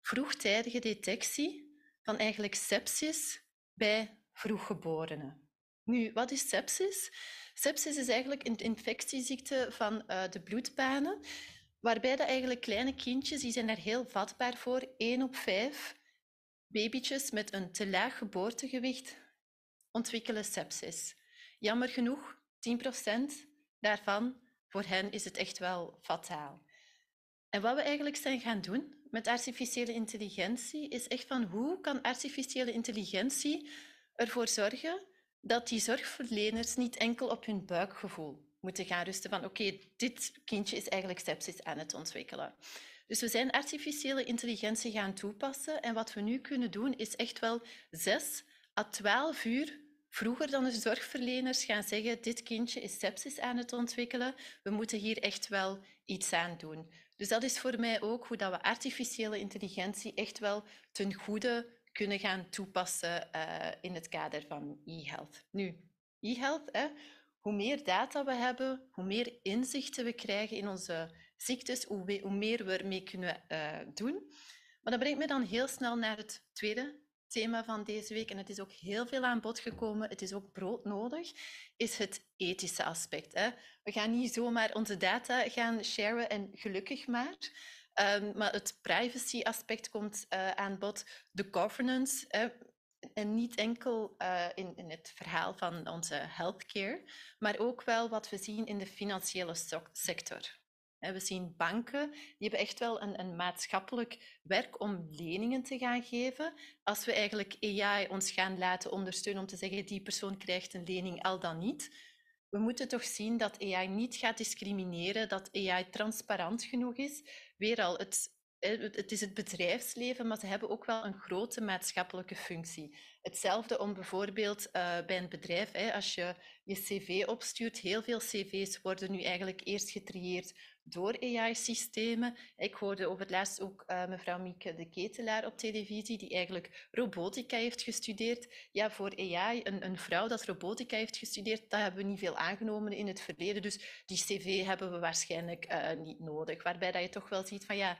vroegtijdige detectie van eigenlijk sepsis bij vroeggeborenen. Nu, wat is sepsis? Sepsis is eigenlijk een infectieziekte van de bloedbanen, waarbij dat eigenlijk kleine kindjes, die zijn daar heel vatbaar voor. 1 op 5 babytjes met een te laag geboortegewicht ontwikkelen sepsis. Jammer genoeg, 10% daarvan, voor hen is het echt wel fataal. En wat we eigenlijk zijn gaan doen met artificiële intelligentie, is echt van hoe kan artificiële intelligentie ervoor zorgen dat die zorgverleners niet enkel op hun buikgevoel moeten gaan rusten van oké, dit kindje is eigenlijk sepsis aan het ontwikkelen. Dus we zijn artificiële intelligentie gaan toepassen en wat we nu kunnen doen is echt wel 6 à 12 uur vroeger dan de zorgverleners gaan zeggen dit kindje is sepsis aan het ontwikkelen, we moeten hier echt wel iets aan doen. Dus dat is voor mij ook hoe dat we artificiële intelligentie echt wel ten goede kunnen gaan toepassen in het kader van e-health. Nu, e-health, hoe meer data we hebben, hoe meer inzichten we krijgen in onze ziektes, hoe meer we ermee kunnen doen. Maar dat brengt me dan heel snel naar het tweede thema van deze week, en het is ook heel veel aan bod gekomen, het is ook broodnodig, is het ethische aspect. We gaan niet zomaar onze data gaan sharen en gelukkig maar het privacy-aspect komt aan bod, de governance, en niet enkel in het verhaal van onze healthcare, maar ook wel wat we zien in de financiële sector. We zien banken, die hebben echt wel een maatschappelijk werk om leningen te gaan geven. Als we eigenlijk AI ons gaan laten ondersteunen om te zeggen die persoon krijgt een lening, al dan niet. We moeten toch zien dat AI niet gaat discrimineren, dat AI transparant genoeg is. Weer al, het is het bedrijfsleven, maar ze hebben ook wel een grote maatschappelijke functie. Hetzelfde om bijvoorbeeld bij een bedrijf, als je je cv opstuurt, heel veel cv's worden nu eigenlijk eerst getrieerd door AI-systemen. Ik hoorde over het laatst ook mevrouw Mieke de Ketelaar op televisie, die eigenlijk robotica heeft gestudeerd. Ja, voor AI, een vrouw dat robotica heeft gestudeerd, dat hebben we niet veel aangenomen in het verleden. Dus die cv hebben we waarschijnlijk niet nodig. Waarbij dat je toch wel ziet van ja,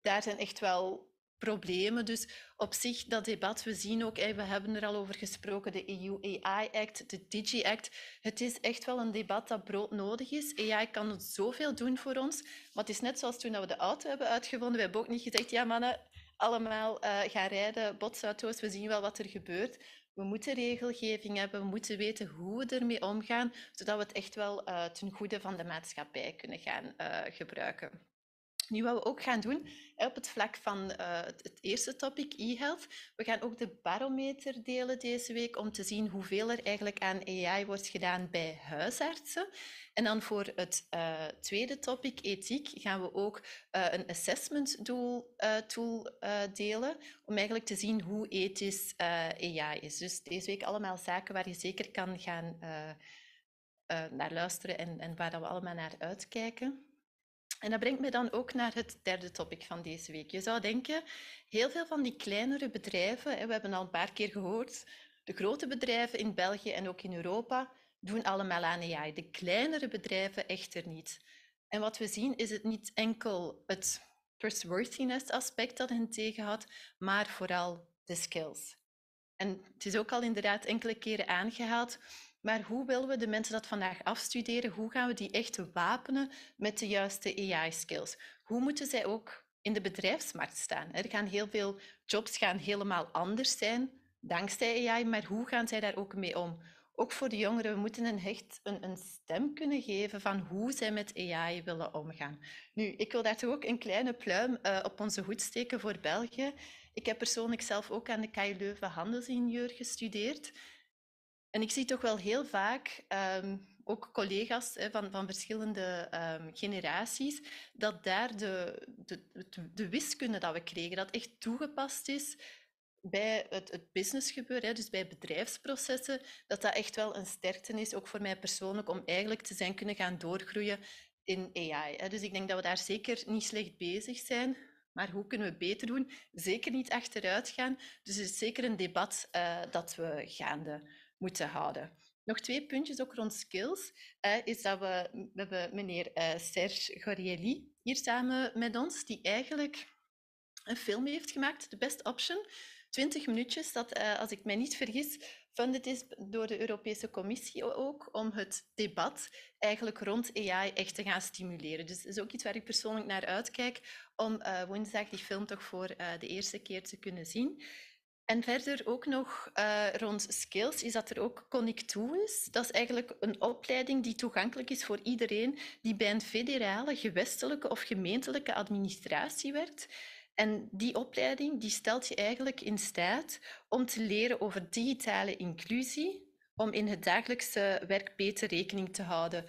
daar zijn echt wel problemen. Dus op zich, dat debat, we zien ook, we hebben er al over gesproken, de EU AI Act, de Digi Act. Het is echt wel een debat dat broodnodig is. AI kan zoveel doen voor ons, maar het is net zoals toen we de auto hebben uitgevonden. We hebben ook niet gezegd, ja mannen, allemaal gaan rijden, botsauto's, we zien wel wat er gebeurt. We moeten regelgeving hebben, we moeten weten hoe we ermee omgaan, zodat we het echt wel ten goede van de maatschappij kunnen gaan gebruiken. Nu, wat we ook gaan doen op het vlak van het eerste topic, e-health, we gaan ook de barometer delen deze week om te zien hoeveel er eigenlijk aan AI wordt gedaan bij huisartsen. En dan voor het tweede topic, ethiek, gaan we ook een assessment tool delen om eigenlijk te zien hoe ethisch AI is. Dus deze week allemaal zaken waar je zeker kan gaan naar luisteren en waar we allemaal naar uitkijken. En dat brengt me dan ook naar het derde topic van deze week. Je zou denken, heel veel van die kleinere bedrijven, we hebben al een paar keer gehoord, de grote bedrijven in België en ook in Europa doen allemaal aan AI. De kleinere bedrijven echter niet. En wat we zien is het niet enkel het trustworthiness aspect dat hen tegenhoudt, maar vooral de skills. En het is ook al inderdaad enkele keren aangehaald, maar hoe willen we de mensen dat vandaag afstuderen? Hoe gaan we die echt wapenen met de juiste AI-skills? Hoe moeten zij ook in de bedrijfsmarkt staan? Er gaan heel veel jobs helemaal anders zijn, dankzij AI, maar hoe gaan zij daar ook mee om? ook voor de jongeren, we moeten hen echt een stem kunnen geven van hoe zij met AI willen omgaan. Nu, ik wil daar toch ook een kleine pluim op onze hoed steken voor België. Ik heb persoonlijk zelf ook aan de KU Leuven handelsingenieur gestudeerd. En ik zie toch wel heel vaak, ook collega's van verschillende generaties, dat daar de wiskunde dat we kregen, dat echt toegepast is bij het businessgebeuren, dus bij bedrijfsprocessen, dat echt wel een sterkte is, ook voor mij persoonlijk, om eigenlijk te zijn kunnen gaan doorgroeien in AI. Dus ik denk dat we daar zeker niet slecht bezig zijn. Maar hoe kunnen we beter doen? Zeker niet achteruit gaan. Dus het is zeker een debat dat we gaande moeten houden. Nog 2 puntjes ook rond skills. Is dat we hebben meneer Serge Gorielli hier samen met ons, die eigenlijk een film heeft gemaakt, The Best Option. 20 minuutjes, dat, als ik mij niet vergis, funded is door de Europese Commissie ook, om het debat eigenlijk rond AI echt te gaan stimuleren. Dus dat is ook iets waar ik persoonlijk naar uitkijk, om woensdag die film toch voor de eerste keer te kunnen zien. En verder ook nog rond skills is dat er ook Connect2 is. Dat is eigenlijk een opleiding die toegankelijk is voor iedereen die bij een federale, gewestelijke of gemeentelijke administratie werkt. En die opleiding die stelt je eigenlijk in staat om te leren over digitale inclusie, om in het dagelijkse werk beter rekening te houden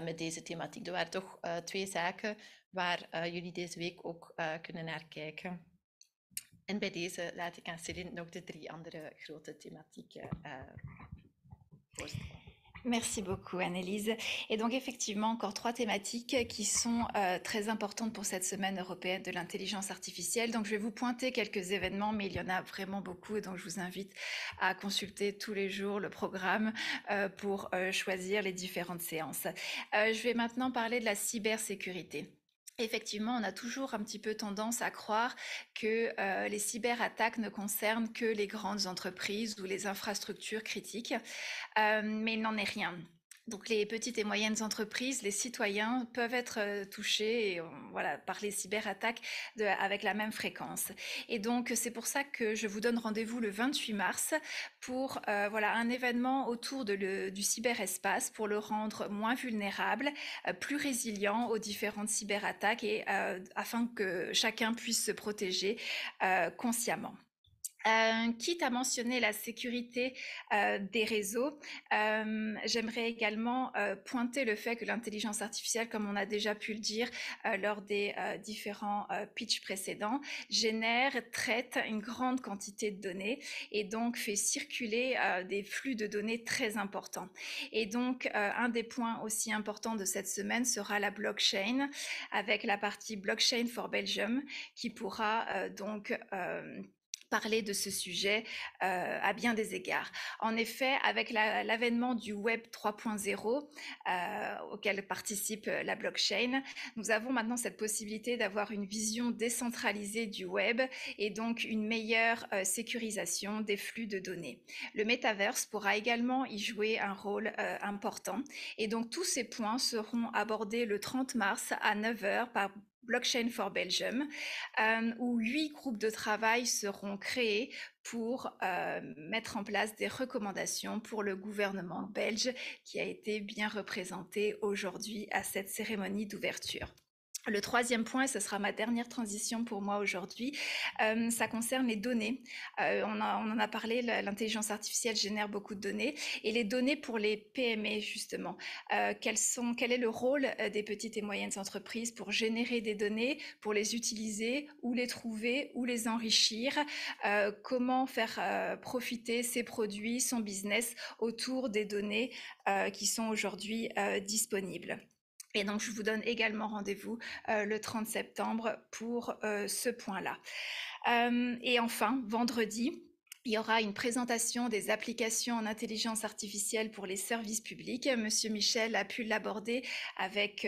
met deze thematiek. Er waren toch 2 zaken waar jullie deze week ook kunnen naar kijken. En bij deze laat ik aan Céline nog de 3 andere grote thematieken voorstellen. Merci beaucoup, Annelise. Et donc, effectivement, encore 3 thématiques qui sont très importantes pour cette semaine européenne de l'intelligence artificielle. Donc, je vais vous pointer quelques événements, mais il y en a vraiment beaucoup. Et donc, je vous invite à consulter tous les jours le programme pour choisir les différentes séances. Je vais maintenant parler de la cybersécurité. Effectivement, on a toujours un petit peu tendance à croire que les cyberattaques ne concernent que les grandes entreprises ou les infrastructures critiques, mais il n'en est rien. Donc les petites et moyennes entreprises, les citoyens peuvent être touchés et, voilà, par les cyberattaques avec la même fréquence. Et donc c'est pour ça que je vous donne rendez-vous le 28 mars pour voilà, un événement autour du cyberespace pour le rendre moins vulnérable, plus résilient aux différentes cyberattaques et afin que chacun puisse se protéger consciemment. Quitte à mentionner la sécurité des réseaux, j'aimerais également pointer le fait que l'intelligence artificielle, comme on a déjà pu le dire lors des différents pitchs précédents, traite une grande quantité de données et donc fait circuler des flux de données très importants. Et donc, un des points aussi importants de cette semaine sera la blockchain, avec la partie Blockchain for Belgium, qui pourra donc parler de ce sujet à bien des égards. En effet, avec l'avènement du Web 3.0 auquel participe la blockchain, nous avons maintenant cette possibilité d'avoir une vision décentralisée du web et donc une meilleure sécurisation des flux de données. Le Metaverse pourra également y jouer un rôle important et donc tous ces points seront abordés le 30 mars à 9h par Blockchain for Belgium, où 8 groupes de travail seront créés pour mettre en place des recommandations pour le gouvernement belge qui a été bien représenté aujourd'hui à cette cérémonie d'ouverture. Le 3e point, et ce sera ma dernière transition pour moi aujourd'hui, ça concerne les données. On en a parlé, l'intelligence artificielle génère beaucoup de données, et les données pour les PME justement. Quel est le rôle des petites et moyennes entreprises pour générer des données, pour les utiliser, où les trouver, où les enrichir, comment faire profiter ses produits, son business autour des données qui sont aujourd'hui disponibles. Et donc, je vous donne également rendez-vous le 30 septembre pour ce point-là. Et enfin, vendredi, il y aura une présentation des applications en intelligence artificielle pour les services publics. Monsieur Michel a pu l'aborder avec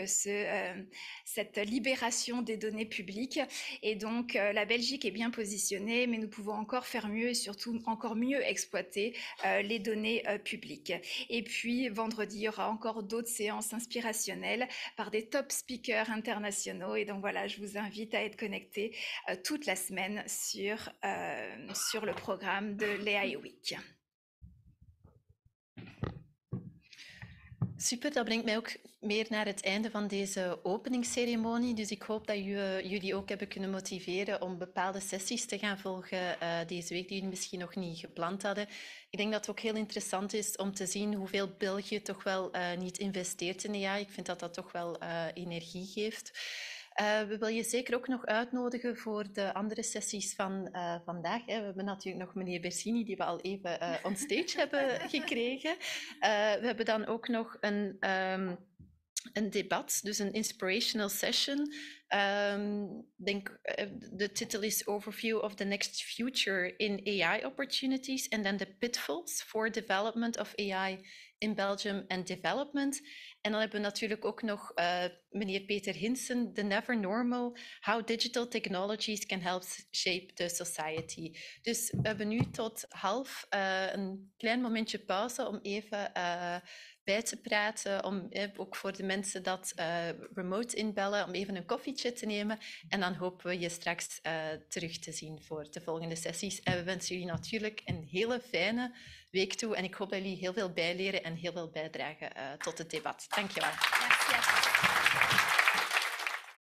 cette libération des données publiques. Et donc, la Belgique est bien positionnée, mais nous pouvons encore faire mieux et surtout encore mieux exploiter les données publiques. Et puis, vendredi, il y aura encore d'autres séances inspirationnelles par des top speakers internationaux. Et donc, voilà, je vous invite à être connectés toute la semaine sur le programme de l'AI Week. Super, dat brengt mij ook meer naar het einde van deze openingsceremonie. Dus ik hoop dat jullie ook hebben kunnen motiveren om bepaalde sessies te gaan volgen deze week die jullie misschien nog niet gepland hadden. Ik denk dat het ook heel interessant is om te zien hoeveel België toch wel niet investeert in AI. Ik vind dat dat toch wel energie geeft. We willen je zeker ook nog uitnodigen voor de andere sessies van vandaag. We hebben natuurlijk nog meneer Bersini, die we al even on stage hebben gekregen. We hebben dan ook nog een debat, dus een inspirational session. De titel is Overview of the Next Future in AI Opportunities and then the Pitfalls for Development of AI in Belgium and Development. En dan hebben we natuurlijk ook nog meneer Peter Hinsen, The Never Normal, How Digital Technologies Can Help Shape the Society. Dus we hebben nu tot 12:30 een klein momentje pauze om even bij te praten, om ook voor de mensen dat remote inbellen, om even een koffietje te nemen. En dan hopen we je straks terug te zien voor de volgende sessies. En we wensen jullie natuurlijk een hele fijne week toe. En ik hoop dat jullie heel veel bijleren en heel veel bijdragen tot het debat. Dank je wel.